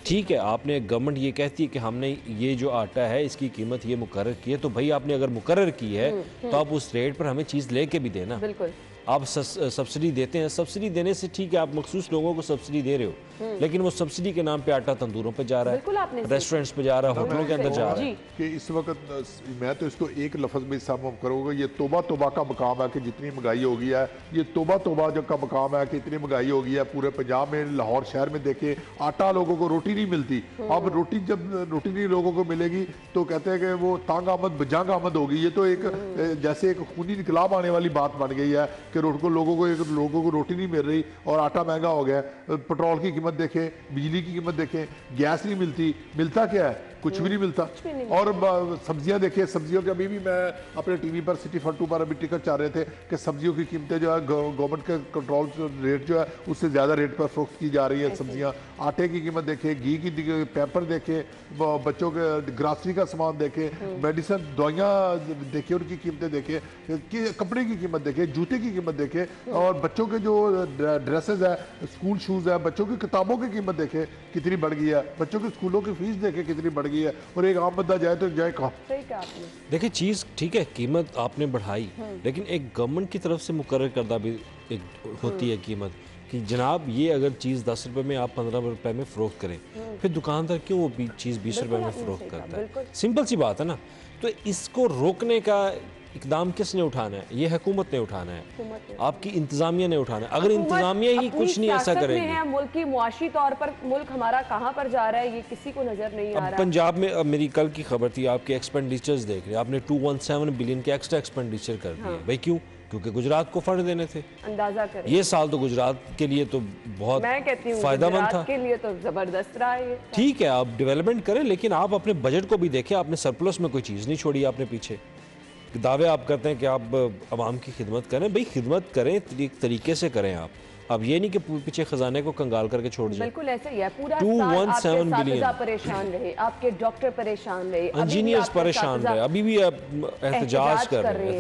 ठीक है, आपने गवर्नमेंट ये कहती है कि हमने ये जो आटा है इसकी कीमत ये मुकर्रर की है, तो भाई आपने अगर मुकर्रर की है तो आप उस रेट पर हमें चीज़ लेके भी देना। बिल्कुल। आप सब्सिडी देते हैं, सब्सिडी देने से ठीक है, आप मखसूस लोगों को सब्सिडी दे रहे हो, लेकिन वो सब्सिडी के नाम पे आटा तंदूरों पे जा रहा है, रेस्टोरेंट्स पे जा रहा है, होटलों के अंदर जा रहा है। कि इस वक्त मैं तो इसको एक लफ्ज़ में सम करूँगा, ये तोबा तोबा का मकाम है कि जितनी महंगाई हो गई है, ये तोबा तोबा जो का मकाम है कि इतनी महंगाई हो गई है। पूरे पंजाब में, लाहौर शहर में देखे, आटा लोगों को, रोटी नहीं मिलती। अब रोटी जब रोटी नहीं लोगों को मिलेगी तो कहते हैं कि वो तांग आमद बजांग आमद होगी। ये तो एक जैसे एक खूनी इनकलाब आने वाली बात बन गई है कि लोगों को रोटी नहीं मिल रही और आटा महंगा हो गया। पेट्रोल की कीमत देखें, बिजली की कीमत देखें, गैस नहीं मिलती, मिलता क्या है? कुछ भी नहीं मिलता। और सब्जियां देखिए, सब्जियों के अभी भी मैं अपने टीवी पर सिटी फट्टू पर अभी टिकट चाह रहे थे कि सब्जियों की कीमतें जो है गवर्नमेंट के कंट्रोल रेट जो है उससे ज़्यादा रेट पर फरोख्त की जा रही है सब्जियां। आटे की कीमत देखें, घी की पेपर देखें, बच्चों के ग्रासरी का सामान देखें, मेडिसिन दवाइयाँ देखें, उनकी कीमतें देखें, कपड़े की कीमत देखें, जूते की कीमत देखें, और बच्चों के जो ड्रेसेस है, स्कूल शूज़ है, बच्चों की किताबों की कीमत देखें कितनी बढ़ गई है, बच्चों के स्कूलों की फीस देखें कितनी बढ़ गई गई है और एक आम बंदा जाए तो जाए कहाँ। सही कहा आपने। देखिए चीज़ ठीक है, कीमत आपने बढ़ाई, लेकिन एक गवर्नमेंट की तरफ से मुकर्रर करदा भी एक होती है कीमत कि जनाब ये अगर चीज़ 10 रुपए में आप 15 रुपए में फ़रोख्त करें, फिर दुकानदार क्यों वो चीज़ 20 रुपए में फ़रोख्त करता है? सिंपल सी बात है ना। तो इसको रोकने का इकदाम किसने उठाना है? ये हुकूमत ने उठाना है, आपकी इंतज़ामिया ने उठाना है। अगर इंतज़ामिया ही कुछ नहीं ऐसा करेगी, मुल्क की मुआशी तौर पर मुल्क हमारा कहाँ पर जा रहा है ये किसी को नजर नहीं आ रहा। पंजाब में अब मेरी कल की खबर थी, आपके एक्सपेंडिचर्स देख रहे, आपने 217 बिलियन के एक्स्ट्रा एक्सपेंडिचर कर दिए। भाई क्यों? क्योंकि गुजरात को फंड देने थे। अंदाजा करें, ये साल तो गुजरात के लिए तो बहुत फायदेमंद था, के लिए तो जबरदस्त रहा है। ठीक है, आप डेवलपमेंट करें, लेकिन आप अपने बजट को भी देखें। आपने सरप्लस में कोई चीज़ नहीं छोड़ी आपने पीछे। दावे आप करते हैं कि आप आवाम की खिदमत करें, भाई खिदमत करें, एक तरीके से करें आप। अब ये नहीं कि पीछे खजाने को कंगाल करके छोड़ दिया। बिल्कुल ऐसा ही है। पूरा 217 बिलियन परेशान रहे, आपके डॉक्टर परेशान रहे, इंजीनियर्स परेशान रहे, अभी भी एहतजाज कर रहे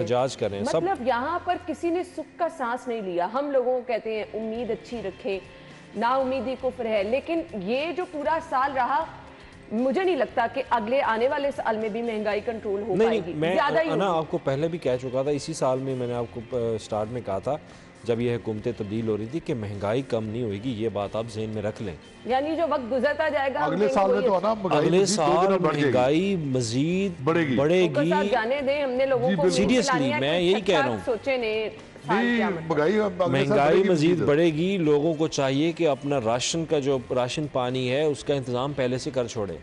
हैं। मतलब यहाँ पर किसी ने सुख का सांस नहीं लिया। हम लोगों को कहते हैं उम्मीद अच्छी रखें, ना उम्मीदी कुफ्र है, लेकिन ये जो पूरा साल रहा, मुझे नहीं लगता कि अगले आने वाले साल में भी महंगाई कंट्रोल हो पाएगी। मैं आपको पहले भी कह चुका था, इसी साल में मैंने आपको स्टार्ट में कहा था जब ये हुकूमतें तब्दील हो रही थी कि महंगाई कम नहीं होगी। ये बात आप जहन में रख लें। यानी जो वक्त गुजरता जाएगा अगले साल में तो ना अगले साल महंगाई मजीद बढ़ेगी। जाने दें, हमने लोगों को सीरियसली मैं यही कह रहा हूँ, सोचे ने महंगाई मजीद बढ़ेगी। लोगों को चाहिए कि अपना राशन का जो राशन पानी है उसका इंतज़ाम पहले से कर छोड़े,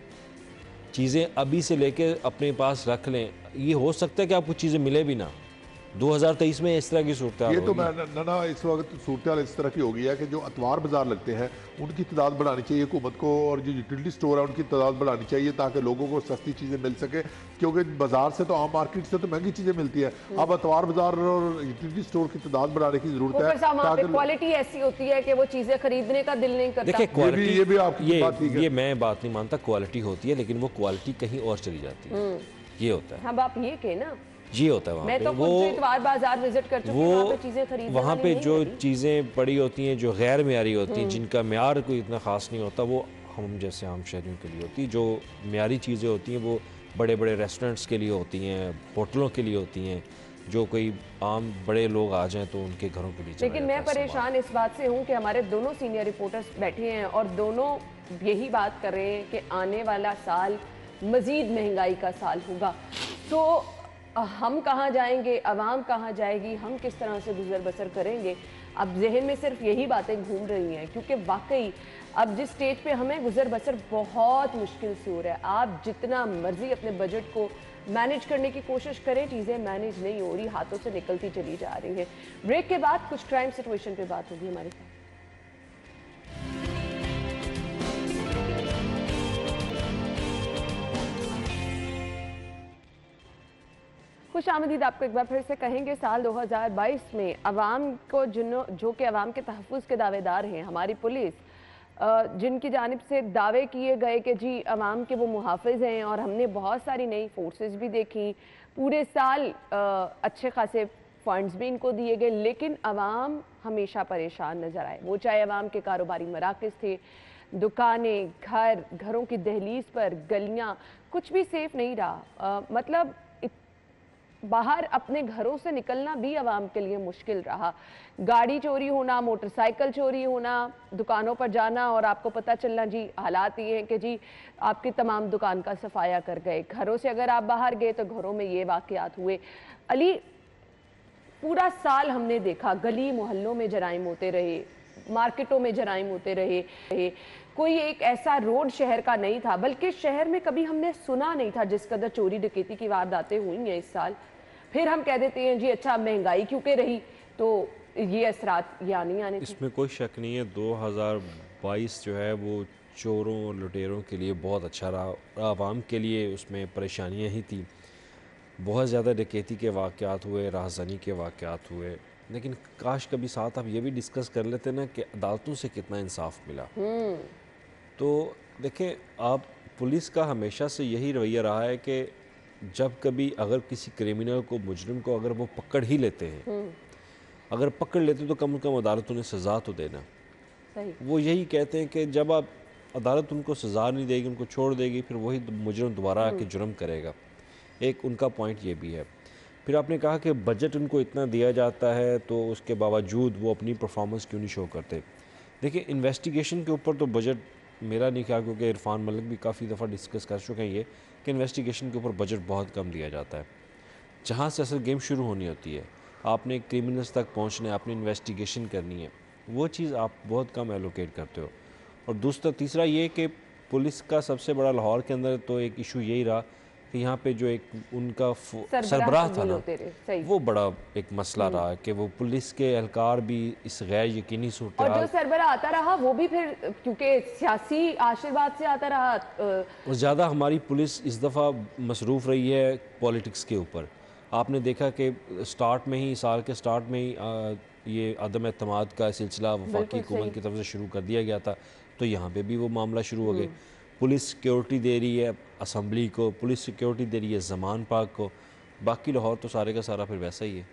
चीज़ें अभी से लेके अपने पास रख लें। ये हो सकता है कि आपको चीज़ें मिले भी ना। 2023 में इस तरह की सूरत ये तो मैं ना इस वक्त सूरत इस तरह की हो गई है कि जो अतवार बाजार लगते हैं उनकी तादाद बढ़ानी चाहिए हुकूमत को, और जो यूटिलिटी स्टोर है उनकी तादाद बढ़ानी चाहिए ताकि लोगों को सस्ती चीज़ें मिल सके, क्योंकि बाजार से तो आम मार्केट से तो महंगी चीज़ें मिलती है। अब अतवार बाजार और यूटिलिटी स्टोर की तादाद बढ़ाने की जरूरत है ताकि क्वालिटी ऐसी होती है कि वो चीज़ें खरीदने का दिल नहीं करता। देखिए क्वालिटी, ये भी आपकी बात ठीक है, ये मैं बात नहीं मानता, क्वालिटी होती है लेकिन वो क्वालिटी कहीं और चली जाती है, ये होता है। अब आप ये कहे ना, ये होता है वहाँ पे, वो बाजार विजिट कर चुकी हूं, वहाँ पे चीजें खरीदने वहाँ पे जो चीज़ें पड़ी होती हैं जो गैर मेयारी होती हैं, जिनका मेयार कोई इतना ख़ास नहीं होता, वो हम जैसे आम शहरियों के लिए होती। जो मेयारी चीज़ें होती हैं वो बड़े बड़े रेस्टोरेंट्स के लिए होती हैं, होटलों के लिए होती हैं, जो कोई आम बड़े लोग आ जाएं तो उनके घरों के लिए। लेकिन मैं परेशान इस बात से हूँ कि हमारे दोनों सीनियर रिपोर्टर्स बैठे हैं और दोनों यही बात कर रहे हैं कि आने वाला साल मजीद महंगाई का साल होगा। तो हम कहाँ जाएंगे, अवाम कहाँ जाएगी, हम किस तरह से गुजर बसर करेंगे? अब जहन में सिर्फ यही बातें घूम रही हैं, क्योंकि वाकई अब जिस स्टेज पे हमें गुजर बसर बहुत मुश्किल से हो रहा है। आप जितना मर्जी अपने बजट को मैनेज करने की कोशिश करें, चीज़ें मैनेज नहीं हो रही, हाथों से निकलती चली जा रही है। ब्रेक के बाद कुछ क्राइम सिचुएशन पे बात होगी हमारे साथ। खुश आमदीद आपको एक बार फिर से कहेंगे। साल 2022 में अवाम को जो कि अवाम के तहफ़्फ़ुज़ के दावेदार हैं, हमारी पुलिस, जिनकी जानिब से दावे किए गए कि जी अवाम के वो मुहाफ़िज़ हैं, और हमने बहुत सारी नई फोर्सेस भी देखी, पूरे साल अच्छे खासे फंड्स भी इनको दिए गए, लेकिन अवाम हमेशा परेशान नज़र आए। वो चाहे अवाम के कारोबारी मराकज़ थे, दुकानें, घरों की दहलीज पर गलियाँ, कुछ भी सेफ नहीं रहा। मतलब बाहर अपने घरों से निकलना भी आवाम के लिए मुश्किल रहा। गाड़ी चोरी होना, मोटरसाइकिल चोरी होना, दुकानों पर जाना और आपको पता चलना जी हालात ये हैं कि जी आपकी तमाम दुकान का सफाया कर गए। घरों से अगर आप बाहर गए तो घरों में ये वाकयात हुए। अली, पूरा साल हमने देखा गली मोहल्लों में जराइम होते रहे, मार्केटों में जराइम होते रहे। कोई एक ऐसा रोड शहर का नहीं था, बल्कि शहर में कभी हमने सुना नहीं था जिस कदर चोरी डकैती की वारदातें हुई हैं इस साल। फिर हम कह देते हैं जी अच्छा महंगाई क्योंकि रही तो ये असरात यहाँ नहीं आने। इसमें कोई शक नहीं है 2022 जो है वो चोरों और लुटेरों के लिए बहुत अच्छा रहा। आवाम के लिए उसमें परेशानियाँ ही थी, बहुत ज़्यादा डकैती के वाक़यात हुए, राहज़नी के वाक़यात हुए। लेकिन काश कभी साथ आप ये भी डिस्कस कर लेते ना कि अदालतों से कितना इंसाफ मिला। तो देखें, आप पुलिस का हमेशा से यही रवैया रहा है कि जब कभी अगर किसी क्रिमिनल को, मुजरिम को अगर वो पकड़ ही लेते हैं, अगर पकड़ लेते तो कम अदालतों ने सज़ा तो देना। सही। वो यही कहते हैं कि जब आप अदालत उनको सज़ा नहीं देगी, उनको छोड़ देगी, फिर वही मुजरिम दोबारा आके जुर्म करेगा। एक उनका पॉइंट ये भी है। फिर आपने कहा कि बजट उनको इतना दिया जाता है तो उसके बावजूद वो अपनी परफॉर्मेंस क्यों नहीं शो करते। देखिए इन्वेस्टिगेशन के ऊपर तो बजट मेरा नहीं ख्याल, क्योंकि इरफान मलिक भी काफ़ी दफ़ा डिस्कस कर चुके हैं ये कि इन्वेस्टिगेशन के ऊपर बजट बहुत कम दिया जाता है। जहाँ से असल गेम शुरू होनी होती है, आपने क्रिमिनल्स तक पहुँचना है, आपने इन्वेस्टिगेशन करनी है, वो चीज़ आप बहुत कम एलोकेट करते हो। और दूसरा तीसरा ये कि पुलिस का सबसे बड़ा लाहौर के अंदर तो एक इशू यही रहा कि यहाँ पे जो एक उनका सरबराह था ना, वो बड़ा एक मसला रहा कि वो पुलिस के एहलकार भी इस गैर यकीनी सूरत और जो सरबराह आता रहा वो भी फिर क्योंकि सियासी आशीर्वाद से आता रहा। और ज़्यादा हमारी पुलिस इस दफ़ा मसरूफ़ रही है पॉलिटिक्स के ऊपर। आपने देखा कि स्टार्ट में ही, साल के स्टार्ट में ही ये अदम एतमाद का सिलसिला वफाकी हुकूमत की तरफ से शुरू कर दिया गया था, तो यहाँ पे भी वो मामला शुरू हो गया। पुलिस सिक्योरिटी दे रही है असम्बली को, पुलिस सिक्योरिटी दे रही है ज़मान पाक को, बाकी लाहौर तो सारे का सारा फिर वैसा ही है।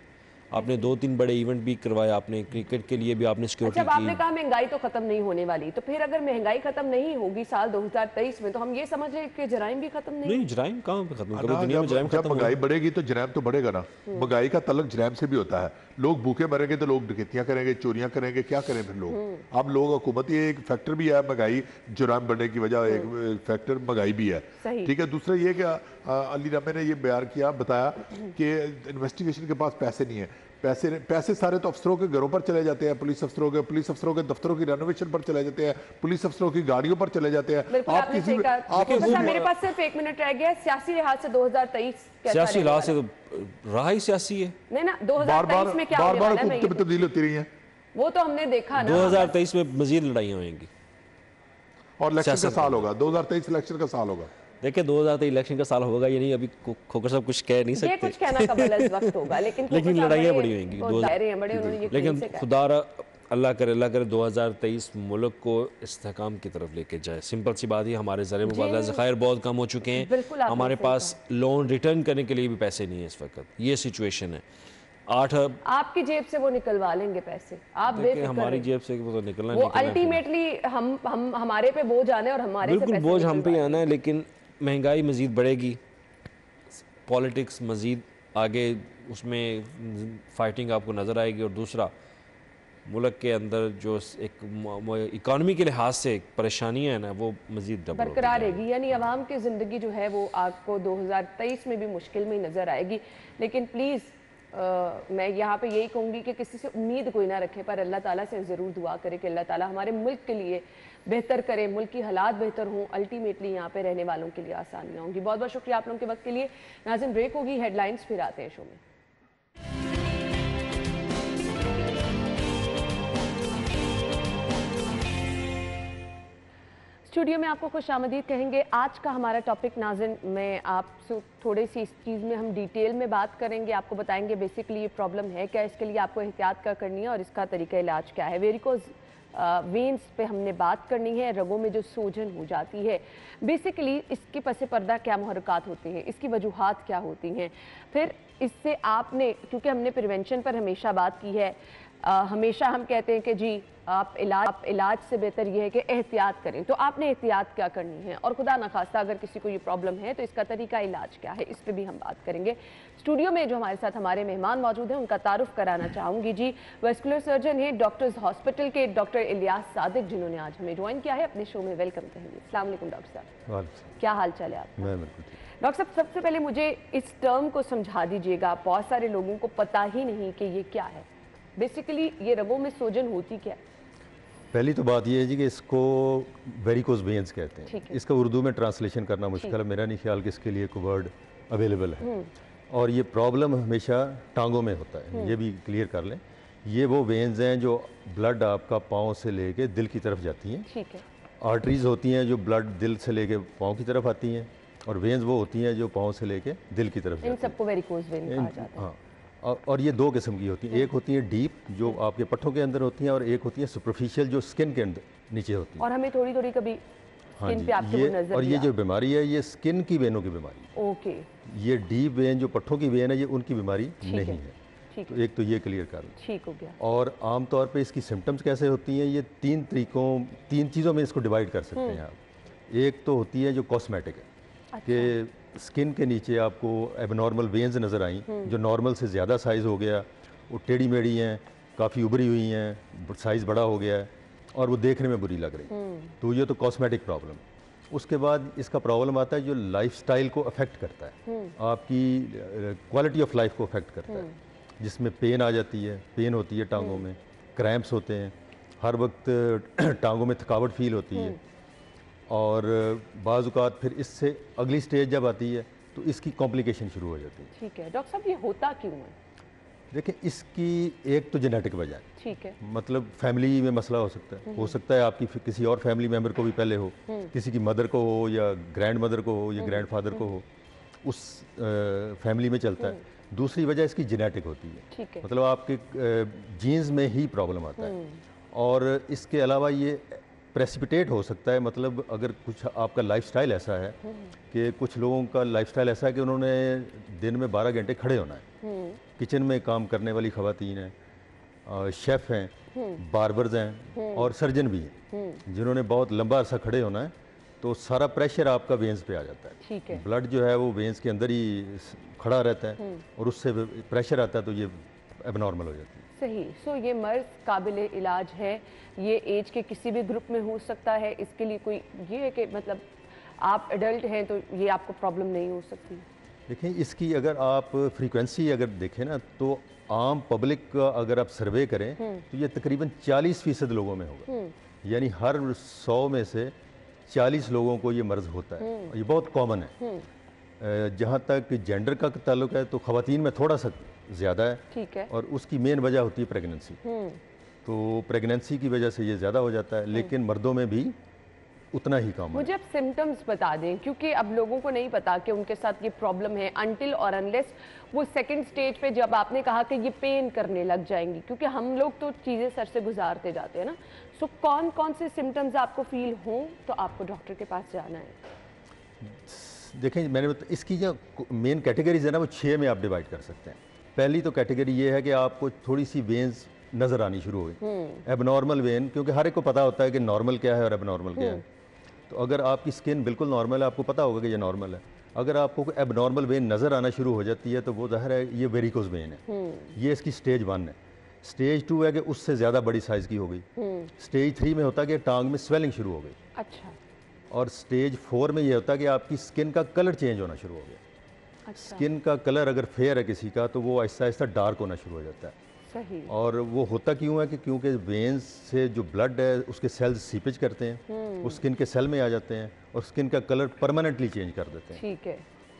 आपने 2-3 बड़े इवेंट भी करवाए, आपने क्रिकेट के लिए भी आपने सिक्योरिटी जब आपने कहा महंगाई तो खत्म नहीं होने वाली, तो फिर अगर महंगाई खत्म नहीं होगी साल 2023 में, तो हम ये समझ रहे कि जराइम भी खत्म नहीं जराइम कहाँ पे खत्म, कभी दुनिया में जराइम खत्म। जब महंगाई बढ़ेगी तो जराइम तो बढ़ेगा ना। महंगाई का तल्लुक जराइम से भी होता है। लोग भूखे मरेंगे तो लोग डकैतियां करेंगे, चोरियां करेंगे, क्या करें फिर लोग। अब लोग हुकूमत, ये एक फैक्टर भी है महंगाई, जराइम बढ़ने की वजह एक फैक्टर महंगाई भी है, ठीक है। दूसरा ये कि अली रमे ने ये बयान किया, बताया कि इन्वेस्टिगेशन के पास पैसे नहीं है। पैसे सारे तो अफसरों के घरों पर चले जाते हैं, पुलिस अफसरों के दफ्तरों की रेनोवेशन पर चले जाते हैं, पुलिस अफसरों की गाड़ियों पर चले जाते हैं। आप किसी मेरे पास सिर्फ 1 मिनट रह गया। सियासी लिहाज से 2023 सियासी लिहाज से तो राह ही सियासी है। नहीं ना, 2023 में क्या होने वाला है, तब्दीली होती रही है, वो तो हमने देखा ना। 2023 में मजीद लड़ाइयाँ होंगी और इलेक्शन का साल होगा। 2023 इलेक्शन का साल होगा। देखिए 2023 इलेक्शन का साल होगा, ये नहीं अभी खोकर साहब कुछ कह नहीं सकते, कुछ कहना कबल वक्त होगा, लेकिन लड़ाइयाँ बड़ी होंगी। लेकिन खुदारा अल्लाह करे 2023 मुल्क को इस्तेहकाम की तरफ लेके जाए। सिंपल सी बात ही, हमारे ज़रिए मुबादला ज़खायर बहुत कम हो चुके हैं, हमारे पास लोन रिटर्न करने के लिए भी पैसे नहीं है इस वक्त, ये सिचुएशन है। 8 आपकी जेब से वो निकलवा लेंगे पैसे, आप देखिए हमारी जेब से वो तो निकलना, वो अल्टीमेटली हम हमारे पे बोझ आने और हमारे बिल्कुल बोझ हम पे आना है। लेकिन महंगाई मज़ीद बढ़ेगी, पॉलिटिक्स मज़ीद आगे उसमें फाइटिंग आपको नज़र आएगी। और दूसरा, मुल्क के अंदर जो एक इकानमी के लिहाज से परेशानियाँ हैं ना, वो मज़ीद बरकरार रहेगी। यानी आवाम की ज़िंदगी जो है वो आपको 2023 में भी मुश्किल में नज़र आएगी। लेकिन प्लीज़ मैं यहाँ पे यही कहूँगी कि किसी से उम्मीद कोई ना रखे, पर अल्लाह ताला से ज़रूर दुआ करे कि अल्लाह ताला हमारे मुल्क के लिए बेहतर करे, मुल्क की हालात बेहतर हों, अल्टीमेटली यहाँ पे रहने वालों के लिए आसानियाँ होंगी। बहुत बहुत शुक्रिया आप लोगों के वक्त के लिए। नाज़रीन ब्रेक होगी, हेडलाइंस फिर आते हैं शो में। स्टूडियो में आपको खुशामदीद कहेंगे। आज का हमारा टॉपिक नाज़रीन, मैं आपसे थोड़ी सी इस चीज़ में हम डिटेल में बात करेंगे, आपको बताएंगे बेसिकली ये प्रॉब्लम है क्या, इसके लिए आपको एहतियात क्या करनी है और इसका तरीका इलाज क्या है। वेरिकोज वेन्स पे हमने बात करनी है, रगों में जो सूजन हो जाती है, बेसिकली इसके पस पर्दा क्या मुहर्रकात होते हैं, इसकी वजूहात क्या होती हैं। फिर इससे आपने, क्योंकि हमने प्रिवेंशन पर हमेशा बात की है, हमेशा हम कहते हैं कि जी आप इलाज से बेहतर ये है कि एहतियात करें, तो आपने एहतियात क्या करनी है और खुदा न खास्ता अगर किसी को ये प्रॉब्लम है तो इसका तरीका इलाज क्या है, इस पर भी हम बात करेंगे। स्टूडियो में जो हमारे साथ हमारे मेहमान मौजूद हैं उनका तारुफ कराना चाहूँगी। जी वेस्कुलर सर्जन हैं डॉक्टर्स हॉस्पिटल के डॉक्टर इलियास सादिक, जिन्होंने आज हमें ज्वाइन किया है अपने शो में। वेलकम कहेंगे। अस्सलाम वालेकुम डॉक्टर साहब, क्या हाल चाल है आपका? डॉक्टर साहब सबसे पहले मुझे इस टर्म को समझा दीजिएगा, बहुत सारे लोगों को पता ही नहीं कि ये क्या है, बेसिकली ये रगों में सूजन होती क्या है? पहली तो बात ये है जी कि इसको वेरिकोज वेन्स कहते हैं। इसका उर्दू में ट्रांसलेशन करना मुश्किल है, मेरा नहीं ख्याल कि इसके लिए कोई वर्ड अवेलेबल है। और ये प्रॉब्लम हमेशा टांगों में होता है, ये भी क्लियर कर लें। ये वो वेन्स हैं जो ब्लड आपका पाँव से लेके दिल की तरफ जाती हैं। ठीक है। आर्टरीज होती हैं जो ब्लड दिल से लेके पाँव की तरफ आती हैं, और वेन्स वो होती हैं जो पाँव से लेके दिल की तरफ जाती हैं। इन सबको वेरिकोज वेन कहा जाता है। हाँ, और ये दो किस्म की होती हैं, एक होती है डीप जो आपके पट्टों के अंदर होती हैं, और एक होती है सुपरफिशियल जो स्किन के अंदर नीचे होती है। और हमें थोड़ी थोड़ी कभी स्किन पे आपको नजर और ये जो बीमारी है ये स्किन की वेनों की बीमारी है। ओके। ये डीप वेन जो पट्टों की वेन है ये उनकी बीमारी नहीं है। तो एक तो ये क्लियर कर लें। ठीक हो गया। और आमतौर पे इसकी सिम्टम्स कैसे होती हैं, ये तीन चीज़ों में इसको डिवाइड कर सकते हैं आप। एक तो होती है जो कॉस्मेटिक है, कि स्किन के नीचे आपको एबनॉर्मल वेन्स नज़र आई, जो नॉर्मल से ज़्यादा साइज़ हो गया, वो टेढ़ी मेढ़ी हैं, काफ़ी उभरी हुई हैं, साइज़ बड़ा हो गया है और वो देखने में बुरी लग रही। तो ये तो कॉस्मेटिक प्रॉब्लम। उसके बाद इसका प्रॉब्लम आता है जो लाइफस्टाइल को अफेक्ट करता है, आपकी क्वालिटी ऑफ लाइफ को अफेक्ट करता है, जिसमें पेन आ जाती है, पेन होती है टांगों में, क्रैम्प्स होते हैं, हर वक्त टांगों में थकावट फील होती है। और बाज़ औक़ात फिर इससे अगली स्टेज जब आती है तो इसकी कॉम्प्लिकेशन शुरू हो जाती है। ठीक है डॉक्टर साहब, ये होता क्यों है? देखिए, इसकी एक तो जेनेटिक वजह है। ठीक है। मतलब फैमिली में मसला हो सकता है आपकी किसी और फैमिली मेम्बर को भी पहले हो, किसी की मदर को हो या ग्रैंड मदर को हो या ग्रैंड फादर को हो, उस फैमिली में चलता है। दूसरी वजह इसकी जेनेटिक होती है। ठीक है। मतलब आपके जीन्स में ही प्रॉब्लम आता है। और इसके अलावा ये प्रेसिपिटेट हो सकता है, मतलब अगर कुछ आपका लाइफस्टाइल ऐसा है कि कुछ लोगों का लाइफस्टाइल ऐसा है कि उन्होंने दिन में 12 घंटे खड़े होना है, किचन में काम करने वाली ख़वातीन हैं, शेफ़ हैं, बार्बर्स हैं और सर्जन भी हैं, जिन्होंने बहुत लंबा अरसा खड़े होना है, तो सारा प्रेशर आपका वेन्स पे आ जाता है। ठीक है। ब्लड जो है वो वेन्स के अंदर ही खड़ा रहता है और उससे प्रेशर आता है तो ये एबनॉर्मल हो जाती है। सही। सो ये मर्ज काबिल इलाज है, ये एज के किसी भी ग्रुप में हो सकता है, इसके लिए कोई ये है कि मतलब आप एडल्ट हैं तो ये आपको प्रॉब्लम नहीं हो सकती? देखिए, इसकी अगर आप फ्रीक्वेंसी अगर देखें ना, तो आम पब्लिक का अगर आप सर्वे करें तो ये तकरीबन 40% लोगों में होगा। यानी हर 100 में से 40 लोगों को ये मर्ज़ होता है। ये बहुत कॉमन है। जहाँ तक जेंडर का ताल्लुक है तो ख़वातीन में थोड़ा सा ज़्यादा है। ठीक है। और उसकी मेन वजह होती है प्रेगनेंसी। तो प्रेगनेंसी की वजह से ये ज़्यादा हो जाता है, लेकिन मर्दों में भी उतना ही कम है। मुझे अब सिम्टम्स बता दें, क्योंकि अब लोगों को नहीं पता कि उनके साथ ये प्रॉब्लम है अनटिल और अनलेस वो सेकंड स्टेज पे जब आपने कहा कि ये पेन करने लग जाएंगी, क्योंकि हम लोग तो चीज़ें सर से गुजारते जाते हैं ना। सो कौन कौन से सिम्टम्स आपको फील हों तो आपको डॉक्टर के पास जाना है? देखें, मैंने इसकी जो मेन कैटेगरीज है ना, वो 6 में आप डिवाइड कर सकते हैं। पहली तो कैटेगरी ये है कि आपको थोड़ी सी वेन्स नज़र आनी शुरू हो गई, एबनॉर्मल वेन, क्योंकि हर एक को पता होता है कि नॉर्मल क्या है और एबनॉर्मल क्या है। तो अगर आपकी स्किन बिल्कुल नॉर्मल है, आपको पता होगा कि ये नॉर्मल है। अगर आपको कोई एबनॉर्मल वेन नज़र आना शुरू हो जाती है तो वो ज़ाहिर है ये वेरिकोज वेन है। ये इसकी स्टेज 1 है। स्टेज 2 है कि उससे ज़्यादा बड़ी साइज़ की हो गई। स्टेज 3 में होता है कि टांग में स्वेलिंग शुरू हो गई। अच्छा। और स्टेज 4 में ये होता है कि आपकी स्किन का कलर चेंज होना शुरू हो गया। अच्छा। स्किन का कलर अगर फेयर है किसी का तो वो आहिस्ता आहिस्ता डार्क होना शुरू हो जाता है। सही। और वो होता क्यों है कि क्योंकि वेन्स से जो ब्लड है उसके सेल्स सीपेज करते हैं, वो स्किन के सेल में आ जाते हैं और स्किन का कलर परमानेंटली चेंज कर देते हैं। ठीक है।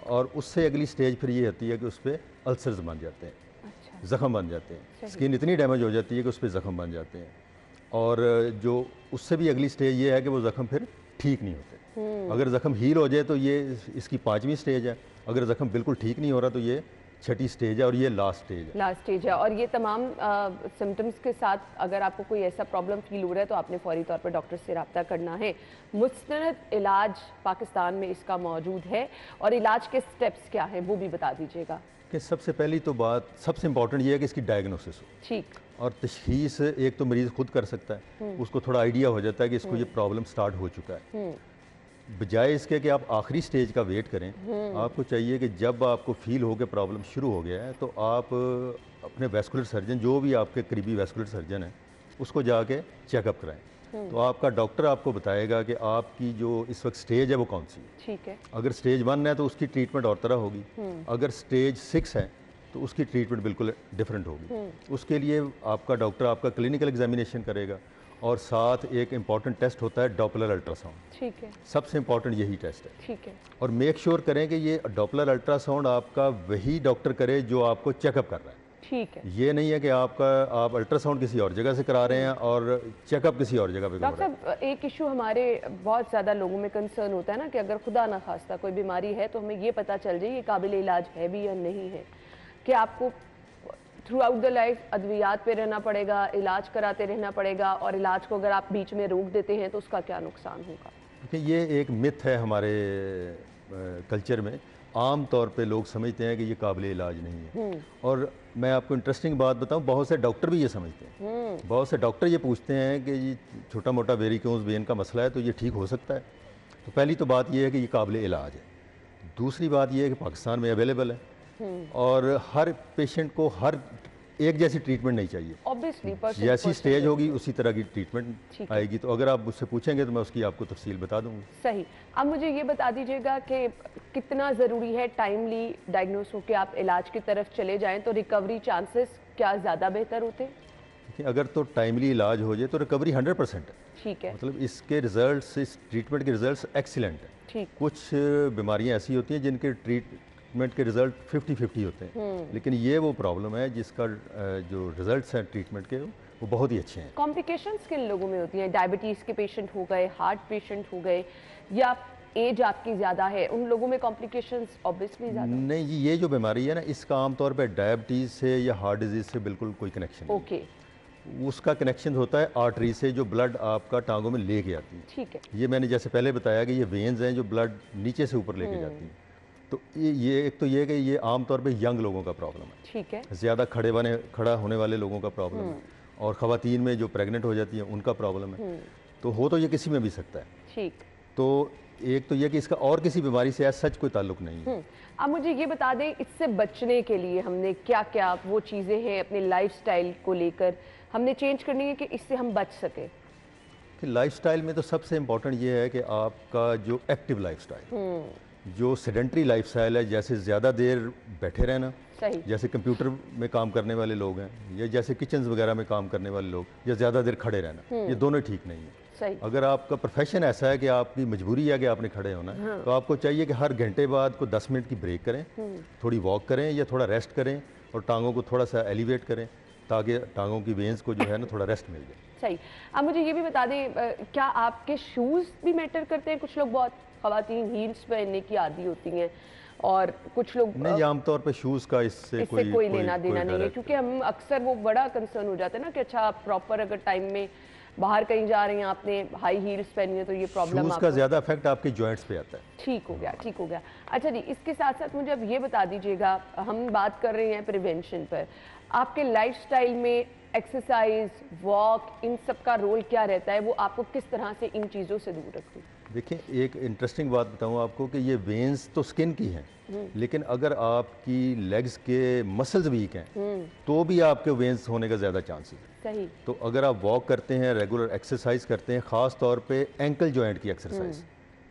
और उससे अगली स्टेज फिर ये होती है कि उस पर अल्सर्स बन जाते हैं। अच्छा। ज़ख़म बन जाते हैं। स्किन इतनी डैमेज हो जाती है कि उस पर ज़ख़म बन जाते हैं। और जो उससे भी अगली स्टेज ये है कि वो ज़ख़म फिर ठीक नहीं होते। अगर ज़ख़म हील हो जाए तो ये इसकी 5वीं स्टेज है। अगर ज़ख़म बिल्कुल ठीक नहीं हो रहा तो ये 6ठी स्टेज है और ये लास्ट स्टेज है। लास्ट स्टेज है। और ये तमाम सिम्टम्स के साथ अगर आपको कोई ऐसा प्रॉब्लम फील हो रहा है तो आपने फौरी तौर पर डॉक्टर से रब्ता करना है। मुस्तनद इलाज पाकिस्तान में इसका मौजूद है और इलाज के स्टेप्स क्या हैं वो भी बता दीजिएगा। कि सबसे पहली तो बात सबसे इम्पॉर्टेंट ये है कि इसकी डायग्नोसिस हो। ठीक। और तशखीस एक तो मरीज़ खुद कर सकता है, उसको थोड़ा आइडिया हो जाता है कि इसको ये प्रॉब्लम स्टार्ट हो चुका है। बजाय इसके कि आप आखिरी स्टेज का वेट करें, आपको चाहिए कि जब आपको फील हो कि प्रॉब्लम शुरू हो गया है तो आप अपने वैस्कुलर सर्जन, जो भी आपके करीबी वैस्कुलर सर्जन है, उसको जाके चेकअप कराएं। तो आपका डॉक्टर आपको बताएगा कि आपकी जो इस वक्त स्टेज है वो कौन सी है। ठीक है। अगर स्टेज 1 है तो उसकी ट्रीटमेंट और तरह होगी। अगर स्टेज 6 है तो उसकी ट्रीटमेंट बिल्कुल डिफरेंट होगी। उसके लिए आपका डॉक्टर आपका क्लिनिकल एग्जामिनेशन करेगा और साथ एक इम्पॉर्टेंट टेस्ट होता है डॉपलर अल्ट्रासाउंड। ठीक है। सबसे इम्पॉर्टेंट यही टेस्ट है। ठीक है। और मेक श्योर करें कि ये डॉपलर अल्ट्रासाउंड आपका वही डॉक्टर करे जो आपको चेकअप कर रहा है। ठीक है। ये नहीं है कि आप अल्ट्रासाउंड किसी और जगह से करा रहे हैं और चेकअप किसी और जगह पे कर रहे हैं। डॉक्टर साहब, एक इशू हमारे बहुत ज़्यादा लोगों में कंसर्न होता है ना कि अगर खुदा ना खास्ता कोई बीमारी है तो हमें ये पता चल जाए ये काबिल इलाज है भी या नहीं है, कि आपको थ्रू आउट द लाइफ अद्वियात पे रहना पड़ेगा, इलाज कराते रहना पड़ेगा, और इलाज को अगर आप बीच में रोक देते हैं तो उसका क्या नुकसान होगा? देखिए, ये एक मिथ है हमारे कल्चर में आम तौर पे लोग समझते हैं कि ये काबिल इलाज नहीं है। और मैं आपको इंटरेस्टिंग बात बताऊं, बहुत से डॉक्टर भी ये समझते हैं। बहुत से डॉक्टर ये पूछते हैं कि ये छोटा मोटा वेरिकोज वेन का मसला है तो ये ठीक हो सकता है। तो पहली तो बात ये है कि ये काबिल इलाज है। दूसरी बात ये है कि पाकिस्तान में अवेलेबल है और हर पेशेंट को हर एक जैसी ट्रीटमेंट नहीं चाहिए। ऑब्वियसली जैसी स्टेज होगी उसी तरह की ट्रीटमेंट आएगी। तो अगर आप मुझसे पूछेंगे तो मैं उसकी आपको तफसील बता दूंगा। सही। अब मुझे ये बता दीजिएगा कि कितना ज़रूरी है टाइमली डायग्नोस होकर आप इलाज की तरफ चले जाएं तो रिकवरी चांसेस क्या ज़्यादा बेहतर होते हैं? देखिए, अगर तो टाइमली इलाज हो जाए तो रिकवरी 100% है। ठीक है। मतलब इसके रिजल्ट्स, इस ट्रीटमेंट के रिजल्ट्स एक्सीलेंट है। ठीक। कुछ बीमारियां ऐसी होती हैं जिनके ट्रीटमेंट के रिजल्ट 50-50 होते हैं, लेकिन ये वो प्रॉब्लम है जिसका जो रिजल्ट्स हैं ट्रीटमेंट के वो बहुत ही अच्छे हैं। कॉम्प्लिकेशंस किन लोगों में होती हैं? डायबिटीज़ के पेशेंट हो गए, हार्ट पेशेंट हो गए, या एज आपकी ज़्यादा है उन लोगों में कॉम्प्लिकेशंस ऑब्वियसली ज़्यादा? नहीं जी, ये जो बीमारी है ना, इसका आमतौर पर डायबिटीज़ से या हार्ट डिजीज़ से बिल्कुल कोई कनेक्शन नहीं। ओके। उसका कनेक्शन होता है आर्टरी से, जो ब्लड आपका टांगों में लेके आती है। ठीक है। ये मैंने जैसे पहले बताया कि ये वेन्स हैं जो ब्लड नीचे से ऊपर लेके जाती हैं। तो ये एक तो ये कि ये आमतौर पे यंग लोगों का प्रॉब्लम है। ठीक है। ज़्यादा खड़ा होने वाले लोगों का प्रॉब्लम है, और ख़वातीन में जो प्रेग्नेंट हो जाती हैं उनका प्रॉब्लम है। तो हो तो ये किसी में भी सकता है। ठीक। तो एक तो ये कि इसका और किसी बीमारी से सच कोई ताल्लुक नहीं है। अब मुझे ये बता दें, इससे बचने के लिए हमने क्या क्या वो चीज़ें हैं अपने लाइफस्टाइल को लेकर हमने चेंज करनी है कि इससे हम बच सके? कि लाइफस्टाइल में तो सबसे इम्पोर्टेंट ये है कि आपका जो एक्टिव लाइफस्टाइल, जो सेडेंट्री लाइफस्टाइल है, जैसे ज़्यादा देर बैठे रहना, सही। जैसे कंप्यूटर में काम करने वाले लोग हैं या जैसे किचन वगैरह में काम करने वाले लोग, या ज़्यादा देर खड़े रहना, ये दोनों ठीक नहीं है। सही। अगर आपका प्रोफेशन ऐसा है कि आपकी मजबूरी है कि आपने खड़े होना है, तो आपको चाहिए कि हर घंटे बाद को 10 मिनट की ब्रेक करें, थोड़ी वॉक करें या थोड़ा रेस्ट करें, और टांगों को थोड़ा सा एलिवेट करें ताकि टांगों की वेन्स को जो है ना थोड़ा रेस्ट मिल जाए। सही। अब मुझे ये भी बता दें, क्या आपके शूज़ भी मैटर करते हैं? कुछ लोग बहुत ख़वातीन हील्स पहनने की आदी होती हैं और कुछ लोग नहीं, आमतौर पे शूज़ का इससे कोई लेना देना नहीं है, क्योंकि हम अक्सर वो बड़ा कंसर्न हो जाता है ना कि अच्छा आप प्रॉपर अगर टाइम में बाहर कहीं जा रहे हैं, आपने हाई हील्स पहनी है तो ये प्रॉब्लम शूज़ का ज़्यादा इफेक्ट आपके जॉइंट्स पे आता है। ठीक हो गया, ठीक हो गया। अच्छा जी, इसके साथ साथ मुझे अब ये बता दीजिएगा, हम बात कर रहे हैं प्रिवेंशन पर, आपके लाइफस्टाइल में एक्सरसाइज, वॉक, इन सब का रोल क्या रहता है? वो आपको किस तरह से इन चीज़ों से दूर रखती है? देखिए, एक इंटरेस्टिंग बात बताऊं आपको कि ये वेन्स तो स्किन की हैं, लेकिन अगर आपकी लेग्स के मसल्स वीक हैं तो भी आपके वेन्स होने का ज़्यादा चांसेस है। सही। तो अगर आप वॉक करते हैं, रेगुलर एक्सरसाइज करते हैं, ख़ास तौर पे एंकल जॉइंट की एक्सरसाइज,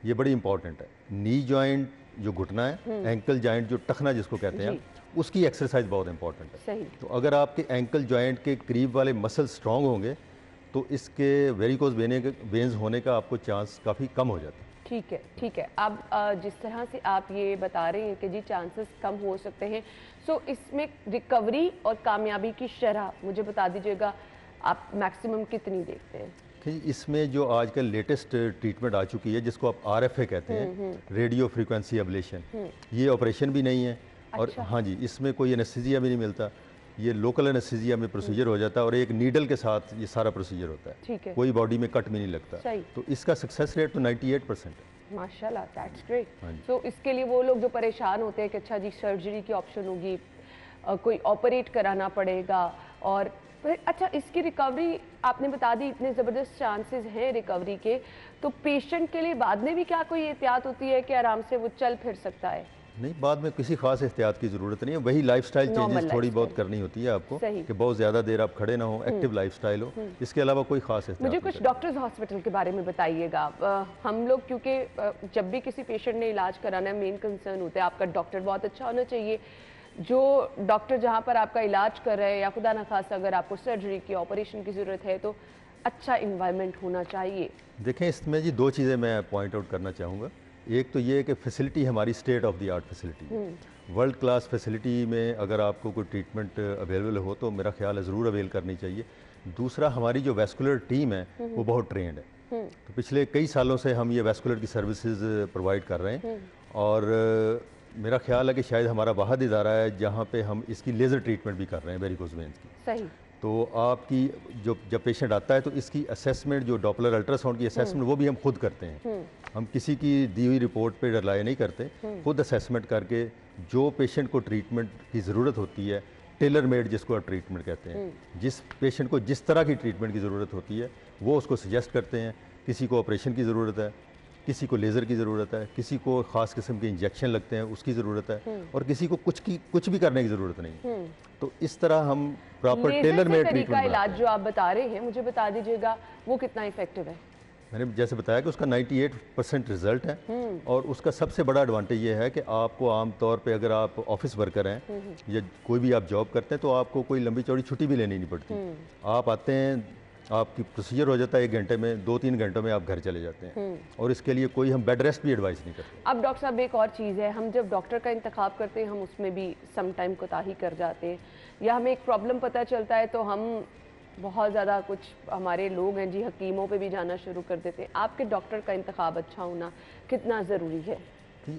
ये बड़ी इंपॉर्टेंट है। नी जॉइंट जो घुटना है, एंकल जॉइंट जो टखना जिसको कहते हैं, उसकी एक्सरसाइज बहुत इंपॉर्टेंट है। सही। तो अगर आपके एंकल जॉइंट के करीब वाले मसल स्ट्रॉन्ग होंगे तो इसके वेरिकोज वेन्स होने का आपको चांस काफ़ी कम हो जाता है। ठीक है, ठीक है। अब जिस तरह से आप ये बता रहे हैं कि जी चांसेस कम हो सकते हैं, सो इसमें रिकवरी और कामयाबी की शरह मुझे बता दीजिएगा, आप मैक्सिमम कितनी देखते हैं? कि इसमें जो आजकल लेटेस्ट ट्रीटमेंट आ चुकी है जिसको आप RFA कहते हैं, रेडियो फ्रीक्वेंसी एब्लेशन, ये ऑपरेशन भी नहीं है। और अच्छा। हाँ जी, इसमें कोई एनेस्थीसिया भी नहीं मिलता, ये लोकल एनेस्थीसिया में प्रोसीजर हो जाता है और एक नीडल के साथ ये सारा प्रोसीजर होता है। ठीक है। कोई बॉडी में कट भी नहीं लगता। सही। तो इसका सक्सेस रेट तो 98% है। माशाल्लाह, दैट्स ग्रेट। हाँ जी। सो इसके लिए वो लोग जो परेशान होते हैं कि अच्छा जी सर्जरी की ऑप्शन होगी, कोई ऑपरेट कराना पड़ेगा, और अच्छा इसकी रिकवरी आपने बता दी, इतने ज़बरदस्त चांसेस हैं रिकवरी के, तो पेशेंट के लिए बाद में भी क्या कोई एहतियात होती है कि आराम से वो चल फिर सकता है? नहीं, बाद में किसी खास एहतियात की ज़रूरत नहीं है। वही लाइफस्टाइल चेंजेस थोड़ी बहुत करनी होती है आपको कि बहुत ज़्यादा देर आप खड़े ना हो, एक्टिव लाइफस्टाइल हो, इसके अलावा कोई खास एहतियात मुझे नहीं कुछ डॉक्टर्स हॉस्पिटल के बारे में बताइएगा। हम लोग क्योंकि जब भी किसी पेशेंट ने इलाज कराना है, मेन कंसर्न होता है आपका डॉक्टर बहुत अच्छा होना चाहिए। जो डॉक्टर जहाँ पर आपका इलाज कर रहे हैं, या खुदा न खासा अगर आपको सर्जरी की, ऑपरेशन की ज़रूरत है, तो अच्छा इन्वायरमेंट होना चाहिए। देखें, इसमें जी दो चीज़ें मैं पॉइंट आउट करना चाहूँगा। एक तो ये है कि फैसिलिटी हमारी state of the art facility, world class facility में अगर आपको कोई ट्रीटमेंट अवेलेबल हो तो मेरा ख्याल है ज़रूर अवेल करनी चाहिए। दूसरा, हमारी जो वैस्कुलर टीम है वो बहुत ट्रेंड है। तो पिछले कई सालों से हम ये वैस्कुलर की सर्विसेज प्रोवाइड कर रहे हैं, और मेरा ख्याल है कि शायद हमारा वाहिद इदारा है जहाँ पे हम इसकी लेज़र ट्रीटमेंट भी कर रहे हैं वेरिकोज वेन्स की। सही। तो आपकी जब पेशेंट आता है तो इसकी असेसमेंट, जो डॉपलर अल्ट्रासाउंड की असेसमेंट, वो भी हम खुद करते हैं। हम किसी की दी हुई रिपोर्ट पे रिलाय नहीं करते, खुद असेसमेंट करके जो पेशेंट को ट्रीटमेंट की ज़रूरत होती है, टेलर मेड जिसको ट्रीटमेंट कहते हैं, जिस पेशेंट को जिस तरह की ट्रीटमेंट की ज़रूरत होती है वो उसको सजेस्ट करते हैं। किसी को ऑपरेशन की ज़रूरत है, किसी को लेज़र की ज़रूरत है, किसी को ख़ास किस्म के इंजेक्शन लगते हैं उसकी ज़रूरत है, और किसी को कुछ भी करने की ज़रूरत नहीं। तो इस तरह हम प्रॉपर टेलर मेड ट्रीटमेंट इलाज जो आप बता रहे हैं, मुझे बता दीजिएगा वो कितना इफेक्टिव है? मैंने जैसे बताया कि उसका 98% रिजल्ट है, और उसका सबसे बड़ा एडवांटेज ये है कि आपको आम तौर पे अगर आप ऑफिस वर्कर हैं या कोई भी आप जॉब करते हैं तो आपको कोई लंबी चौड़ी छुट्टी भी लेनी नहीं पड़ती। आप आते हैं, आपकी प्रोसीजर हो जाता है 1 घंटे में, 2-3 घंटों में आप घर चले जाते हैं, और इसके लिए कोई हम बेड रेस्ट भी एडवाइस नहीं करते। अब डॉक्टर साहब एक और चीज़ है, हम जब डॉक्टर का इंतखाब करते हैं हम उसमें भी सम टाइम कोताही कर जाते हैं, या हमें एक प्रॉब्लम पता चलता है तो हम बहुत ज़्यादा कुछ हमारे लोग हैं जी हकीमों पे भी जाना शुरू कर देते हैं। आपके डॉक्टर का इंतखाब अच्छा होना कितना ज़रूरी है?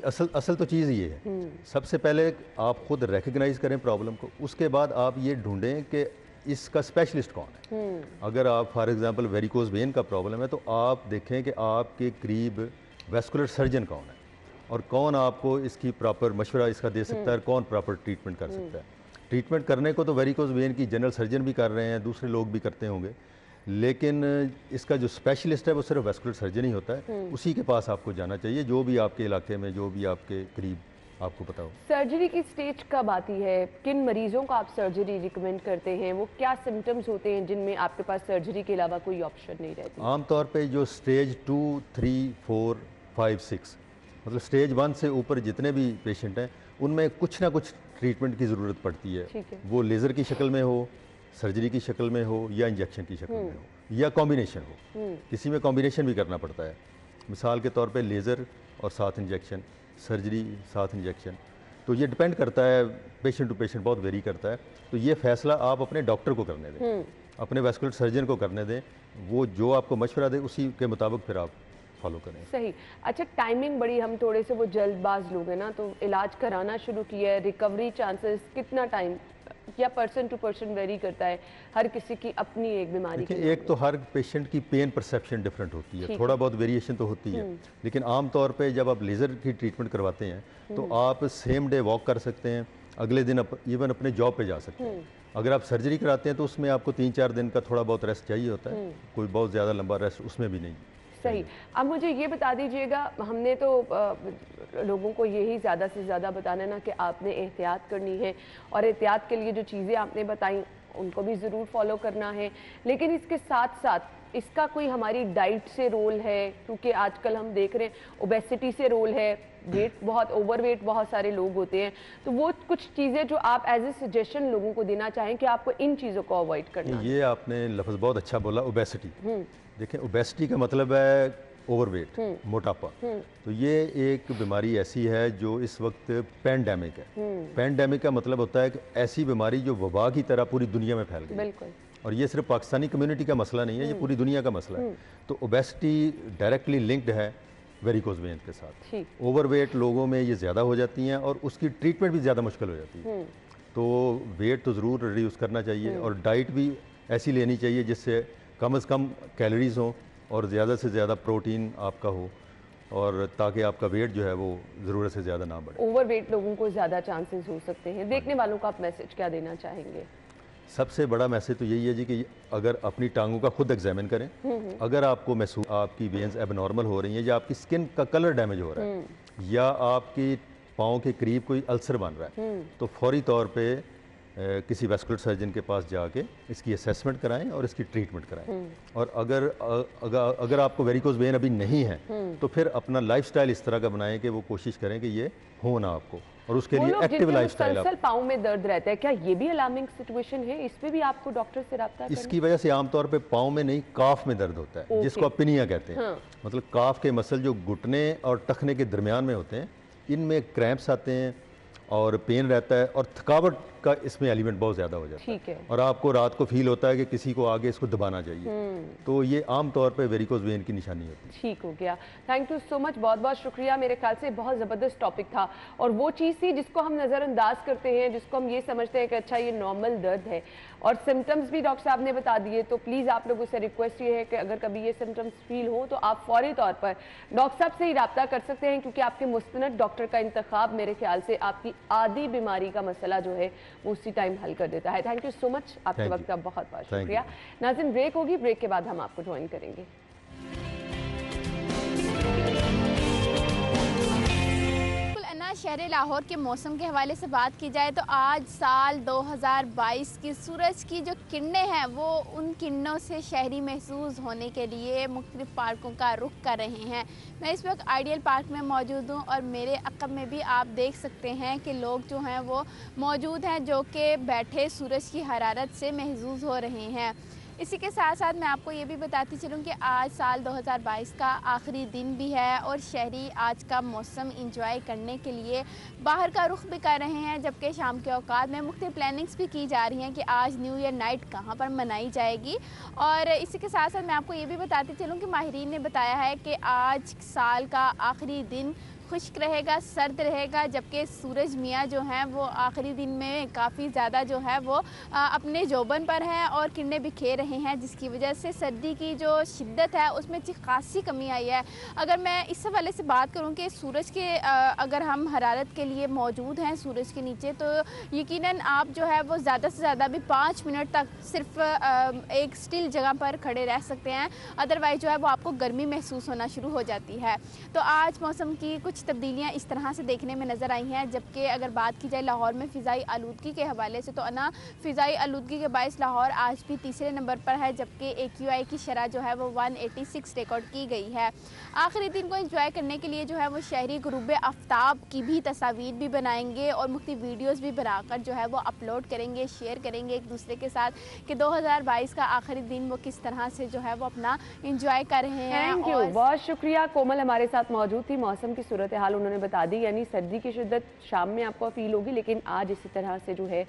असल तो चीज़ ये है, सबसे पहले आप खुद रिकग्नाइज करें प्रॉब्लम को, उसके बाद आप ये ढूंढें कि इसका स्पेशलिस्ट कौन है। अगर आप फॉर एग्जांपल वेरिकोज वेन का प्रॉब्लम है तो आप देखें कि आपके करीब वेस्कुलर सर्जन कौन है, और कौन आपको इसकी प्रॉपर मशवरा इसका दे सकता है, कौन प्रॉपर ट्रीटमेंट कर सकता है। ट्रीटमेंट करने को तो वेरिकोज वेन की जनरल सर्जन भी कर रहे हैं, दूसरे लोग भी करते होंगे, लेकिन इसका जो स्पेशलिस्ट है वो सिर्फ वेस्कुलर सर्जन ही होता है। उसी के पास आपको जाना चाहिए, जो भी आपके इलाके में, जो भी आपके करीब आपको पता हो। सर्जरी की स्टेज कब आती है? किन मरीजों को आप सर्जरी रिकमेंड करते हैं? वो क्या सिम्टम्स होते हैं जिनमें आपके पास सर्जरी के अलावा कोई ऑप्शन नहीं रहती? आमतौर पे जो स्टेज 2, 3, 4, 5, 6 मतलब स्टेज 1 से ऊपर जितने भी पेशेंट हैं उनमें कुछ ना कुछ ट्रीटमेंट की ज़रूरत पड़ती है। वो लेज़र की शक्ल में हो, सर्जरी की शक्ल में हो, या इंजेक्शन की शक्ल में हो, या कॉम्बिनेशन हो। किसी में कॉम्बिनेशन भी करना पड़ता है। मिसाल के तौर पे लेज़र और साथ इंजेक्शन, सर्जरी साथ इंजेक्शन। तो ये डिपेंड करता है, पेशेंट टू पेशेंट बहुत वेरी करता है। तो ये फैसला आप अपने डॉक्टर को करने दें, अपने वेस्कुलर सर्जन को करने दें। वो जो आपको मशवरा दे उसी के मुताबिक फिर आप फॉलो करें। सही। अच्छा, टाइमिंग बड़ी, हम थोड़े से वो जल्दबाज लोग हैं ना, तो इलाज कराना शुरू किया है, रिकवरी चांसेस कितना टाइम, या पर्सन टू पर्सन वेरी करता है? हर किसी की अपनी एक बीमारी की एक तो हर पेशेंट की पेन परसेप्शन डिफरेंट होती है, थोड़ा बहुत वेरिएशन तो होती है, लेकिन आम तौर पे जब आप लेज़र की ट्रीटमेंट करवाते हैं तो आप सेम डे वॉक कर सकते हैं, अगले दिन इवन अपने जॉब पे जा सकते हैं। अगर आप सर्जरी कराते हैं तो उसमें आपको 3-4 दिन का थोड़ा बहुत रेस्ट चाहिए होता है, कोई बहुत ज़्यादा लंबा रेस्ट उसमें भी नहीं। सही। अब मुझे ये बता दीजिएगा, हमने तो लोगों को यही ज़्यादा से ज़्यादा बताना ना कि आपने एहतियात करनी है, और एहतियात के लिए जो चीज़ें आपने बताई उनको भी ज़रूर फॉलो करना है, लेकिन इसके साथ साथ इसका कोई हमारी डाइट से रोल है? क्योंकि आजकल हम देख रहे हैं ओबेसिटी से रोल है, ओवरवेट बहुत सारे लोग होते हैं, तो वो कुछ चीज़ें जो आप एज ए सजेशन लोगों को देना चाहें कि आपको इन चीज़ों को अवॉइड करना है। ये आपने लफ्ज़ बहुत अच्छा बोला, ओबेसिटी। देखें, ओबेसिटी का मतलब है ओवरवेट, मोटापा। तो ये एक बीमारी ऐसी है जो इस वक्त पैंडेमिक है। पैंडेमिक का मतलब होता है कि ऐसी बीमारी जो वबा की तरह पूरी दुनिया में फैल गई। बिल्कुल। और ये सिर्फ पाकिस्तानी कम्युनिटी का मसला नहीं है, ये पूरी दुनिया का मसला है। तो ओबेसिटी डायरेक्टली लिंक्ड है वेरिकोज वेन के साथ। ओवरवेट लोगों में ये ज़्यादा हो जाती हैं और उसकी ट्रीटमेंट भी ज़्यादा मुश्किल हो जाती है। तो वेट तो ज़रूर रिड्यूस करना चाहिए, और डाइट भी ऐसी लेनी चाहिए जिससे कम से कम कैलोरीज हो और ज़्यादा से ज़्यादा प्रोटीन आपका हो, और ताकि आपका वेट जो है वो ज़रूरत से ज़्यादा ना बढ़े। ओवरवेट लोगों को ज़्यादा चांसेस हो सकते हैं। देखने वालों को आप मैसेज क्या देना चाहेंगे? सबसे बड़ा मैसेज तो यही है जी कि अगर अपनी टांगों का खुद एग्जामिन करें, अगर आपको महसूस आपकी वेन्स एबनॉर्मल हो रही हैं, या आपकी स्किन का कलर डैमेज हो रहा है, या आपकी पाँव के करीब कोई अल्सर बन रहा है, तो फौरी तौर पे किसी वेस्कुलर सर्जन के पास जाके इसकी असेसमेंट कराएं और इसकी ट्रीटमेंट कराएं। और अगर आपको वेरिकोज वेन अभी नहीं है तो फिर अपना लाइफस्टाइल इस तरह का बनाएं कि वो कोशिश करें कि ये हो ना आपको, और उसके लिए एक्टिव लाइफस्टाइल। पाँव में दर्द रहता है, क्या ये भी अलार्मिंग सिचुएशन है? इस पे भी आपको डॉक्टर से राब्ता करना? इसकी वजह से आमतौर पे पाँव में नहीं, काफ में दर्द होता है, जिसको आप पिनिया कहते हैं। मतलब काफ के मसल जो घुटने और टखने के दरमियान में होते हैं, इनमें क्रैम्प्स आते हैं और पेन रहता है और थकावट का इसमें एलिमेंट बहुत ज़्यादा हो जाता ठीक है। और आपको रात को फील होता है कि किसी को आगे इसको दबाना चाहिए, तो ये आम तौर पे वेरिकोज वेन की निशानी होती है। ठीक हो गया, थैंक यू सो मच, बहुत बहुत शुक्रिया। मेरे ख्याल से बहुत ज़बरदस्त टॉपिक था और वो चीज़ थी जिसको हम नज़रअंदाज करते हैं, जिसको हम ये समझते हैं कि अच्छा ये नॉर्मल दर्द है, और सिम्टम्स भी डॉक्टर साहब ने बता दिए। तो प्लीज़ आप लोगों से रिक्वेस्ट ये है कि अगर कभी ये सिम्टम्स फील हो तो आप फौरी तौर पर डॉक्टर साहब से ही रब्ता कर सकते हैं, क्योंकि आपके मुस्तनद डॉक्टर का इंतखाब मेरे ख्याल से आपकी आदि बीमारी का मसला जो है वो उसी टाइम हल कर देता है। थैंक यू सो मच, आपके वक्त का बहुत बहुत शुक्रिया। नाज़रीन, ब्रेक होगी, ब्रेक के बाद हम आपको ज्वाइन करेंगे। शहर लाहौर के मौसम के हवाले से बात की जाए तो आज साल 2022 की सूरज की जो किरणें हैं वो उन किरणों से शहरी महसूस होने के लिए मुख्तलिफ पार्कों का रुख कर रहे हैं। मैं इस वक्त आइडियल पार्क में मौजूद हूँ और मेरे अक़ब में भी आप देख सकते हैं कि लोग जो हैं वो मौजूद हैं, जो कि बैठे सूरज की हरारत से महसूस हो रहे हैं। इसी के साथ साथ मैं आपको ये भी बताती चलूँ कि आज साल 2022 का आखिरी दिन भी है और शहरी आज का मौसम इंजॉय करने के लिए बाहर का रुख भी कर रहे हैं, जबकि शाम के औकात में मुख्तलिफ प्लानिंग्स भी की जा रही हैं कि आज न्यू ईयर नाइट कहाँ पर मनाई जाएगी। और इसी के साथ साथ मैं आपको ये भी बताती चलूँ कि माहिरीन ने बताया है कि आज साल का आखिरी दिन खुश्क रहेगा, सर्द रहेगा, जबकि सूरज मियाँ जो हैं वो आखिरी दिन में काफ़ी ज़्यादा जो है वो अपने जोबन पर हैं और किरणें बिखेर रहे हैं, जिसकी वजह से सर्दी की जो शिद्दत है उसमें खासी कमी आई है। अगर मैं इस हवाले से बात करूं कि सूरज के अगर हम हरारत के लिए मौजूद हैं सूरज के नीचे, तो यकीनन आप जो है वो ज़्यादा से ज़्यादा भी 5 मिनट तक सिर्फ एक स्टिल जगह पर खड़े रह सकते हैं, अदरवाइज जो है वो आपको गर्मी महसूस होना शुरू हो जाती है। तो आज मौसम की कुछ तब्दीलियां इस तरह से देखने में नज़र आई हैं। जबकि अगर बात की जाए लाहौर में फ़िज़ाई आलूदगी के हवाले से, तो फ़िज़ाई आलूदगी के बायस लाहौर आज भी तीसरे नंबर पर है, जबकि AQI की शरह जो है वो 186 रिकॉर्ड की गई है। आखिरी दिन को एंजॉय करने के लिए जो है वो शहरी गुरूब आफ्ताब की भी तस्वीर भी बनाएंगे और मुख्तलिफ वीडियोस भी बनाकर जो है वो अपलोड करेंगे, शेयर करेंगे एक दूसरे के साथ कि 2022 का आखिरी दिन वो किस तरह से जो है वो अपना एंजॉय कर रहे हैं। थैंक यू, बहुत शुक्रिया। कोमल हमारे साथ मौजूद थी, मौसम की सूरत हाल उन्होंने बता दी, यानी सर्दी की शिद्दत शाम में आपको फील होगी, लेकिन आज इसी तरह से जो है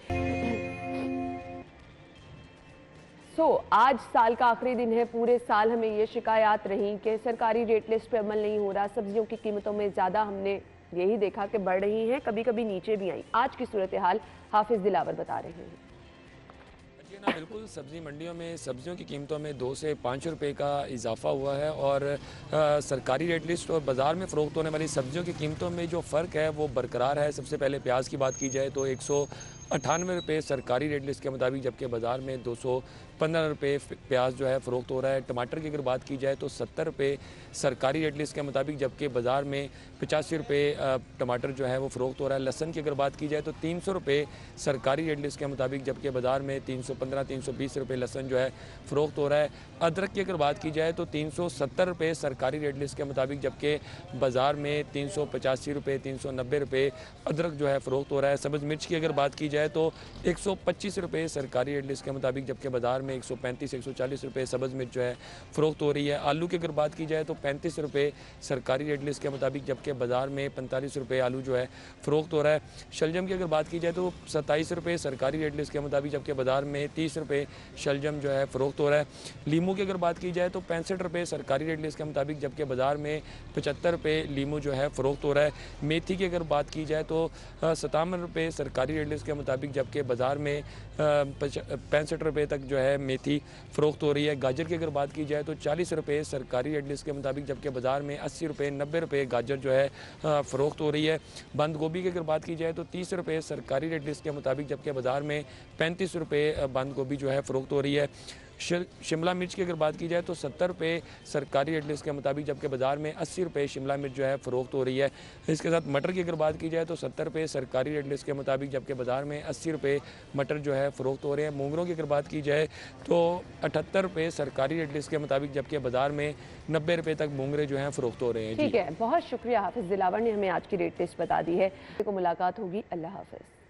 आज साल का आखिरी दिन है। पूरे साल हमें ये शिकायत रही कि सरकारी रेट लिस्ट पे अमल नहीं हो रहा, सब्जियों की कीमतों में ज़्यादा हमने यही देखा कि बढ़ रही हैं, कभी कभी नीचे भी आई। आज की सूरत हाल हाफिज दिलावर बता रहे हैं। ना बिल्कुल, सब्ज़ी मंडियों में सब्जियों की कीमतों में 2 से 5 रुपए का इजाफा हुआ है और सरकारी रेट लिस्ट और बाज़ार में फ़रोख्त होने वाली सब्जियों की कीमतों में जो फ़र्क है वो बरकरार है। सबसे पहले प्याज की बात की जाए तो 198 रुपये सरकारी रेट लिस्ट के मुताबिक, जबकि बाज़ार में 215 रुपये प्याज जो है फ़रोख्त हो रहा है। टमाटर की अगर बात की जाए तो 70 रुपये सरकारी रेट लिस्ट के मुताबिक, जबकि बाज़ार में 85 रुपये टमाटर जो है वो फ़रोख्त हो रहा है। लहसुन की अगर बात की जाए तो 300 रुपये सरकारी रेट लिस्ट के मुताबिक, जबकि बाज़ार में 315-320 रुपये लहसुन जो है फ़रोख्त हो रहा है। अदरक की अगर बात की जाए तो 370 रुपये सरकारी रेट लिस्ट के मुताबिक, जबकि बाज़ार में 385 रुपये 390 रुपये अदरक जो है फ़रोख्त हो रहा है। सब्ज़ मिर्च की अगर बात की जाए तो 125 रुपये सरकारी रेट लिस्ट के मुताबिक, जबकि बाज़ार में 135-140 रुपये सब्ज़ मिर्च जो है फ़रोख्त हो रही है। आलू की अगर बात की जाए तो 35 रुपये सरकारी रेट लिस्ट के मुताबिक, जबकि बाज़ार में 45 रुपये आलू जो है फ़रोख्त हो रहा है। शलजम की अगर बात की जाए तो 27 रुपये सरकारी रेट लिस्ट के मुताबिक, जबकि बाज़ार में 30 रुपये शलजम जो है फ़रोख्त हो रहा है। लीमू की अगर बात की जाए तो 65 रुपये सरकारी रेट लिस्ट के मुताबिक, जबकि बाज़ार में 75 रुपये लीमू जो है फ़रोख्त हो रहा है। मेथी की अगर बात की जाए तो 57 रुपये सरकारी रेट लिस्ट के मुताबिक, जबकि बाज़ार में 65 रुपये तक जो है मेथी फ़रोख्त हो रही है। गाजर की अगर बात की जाए तो 40 रुपये सरकारी रेट लिस्ट के मुताबिक, जबकि बाज़ार में 80 रुपये 90 रुपये गाजर जो है फ़रोख्त हो रही है। बंद गोभी की अगर बात की जाए तो 30 रुपये सरकारी रेट लिस्ट के मुताबिक, जबकि बाज़ार में 35 रुपये बंद गोभी जो है फ़रोख्त हो रही है। शिमला मिर्च की अगर बात की जाए तो 70 रुपये सरकारी रेट लिस्ट के मुताबिक, जबकि बाज़ार में 80 रुपये शिमला मिर्च जो है फ़रोख्त हो रही है। इसके साथ मटर की अगर बात की जाए तो 70 रुपये सरकारी रेट लिस्ट के मुताबिक, जबकि बाज़ार में 80 रुपये मटर जो है फ़रोख्त हो रहे हैं। मूंगरों की अगर बात की जाए तो 78 रुपये सरकारी रेट लिस्ट के मुताबिक, जबकि बाज़ार में 90 रुपये तक मूंगरे जो हैं फ़रोख्त हो रहे हैं। ठीक है, बहुत शुक्रिया हाफिज दिलावर ने हमें आज की रेट लिस्ट बता दी है। मुलाकात होगी, अल्लाह हाफिज़।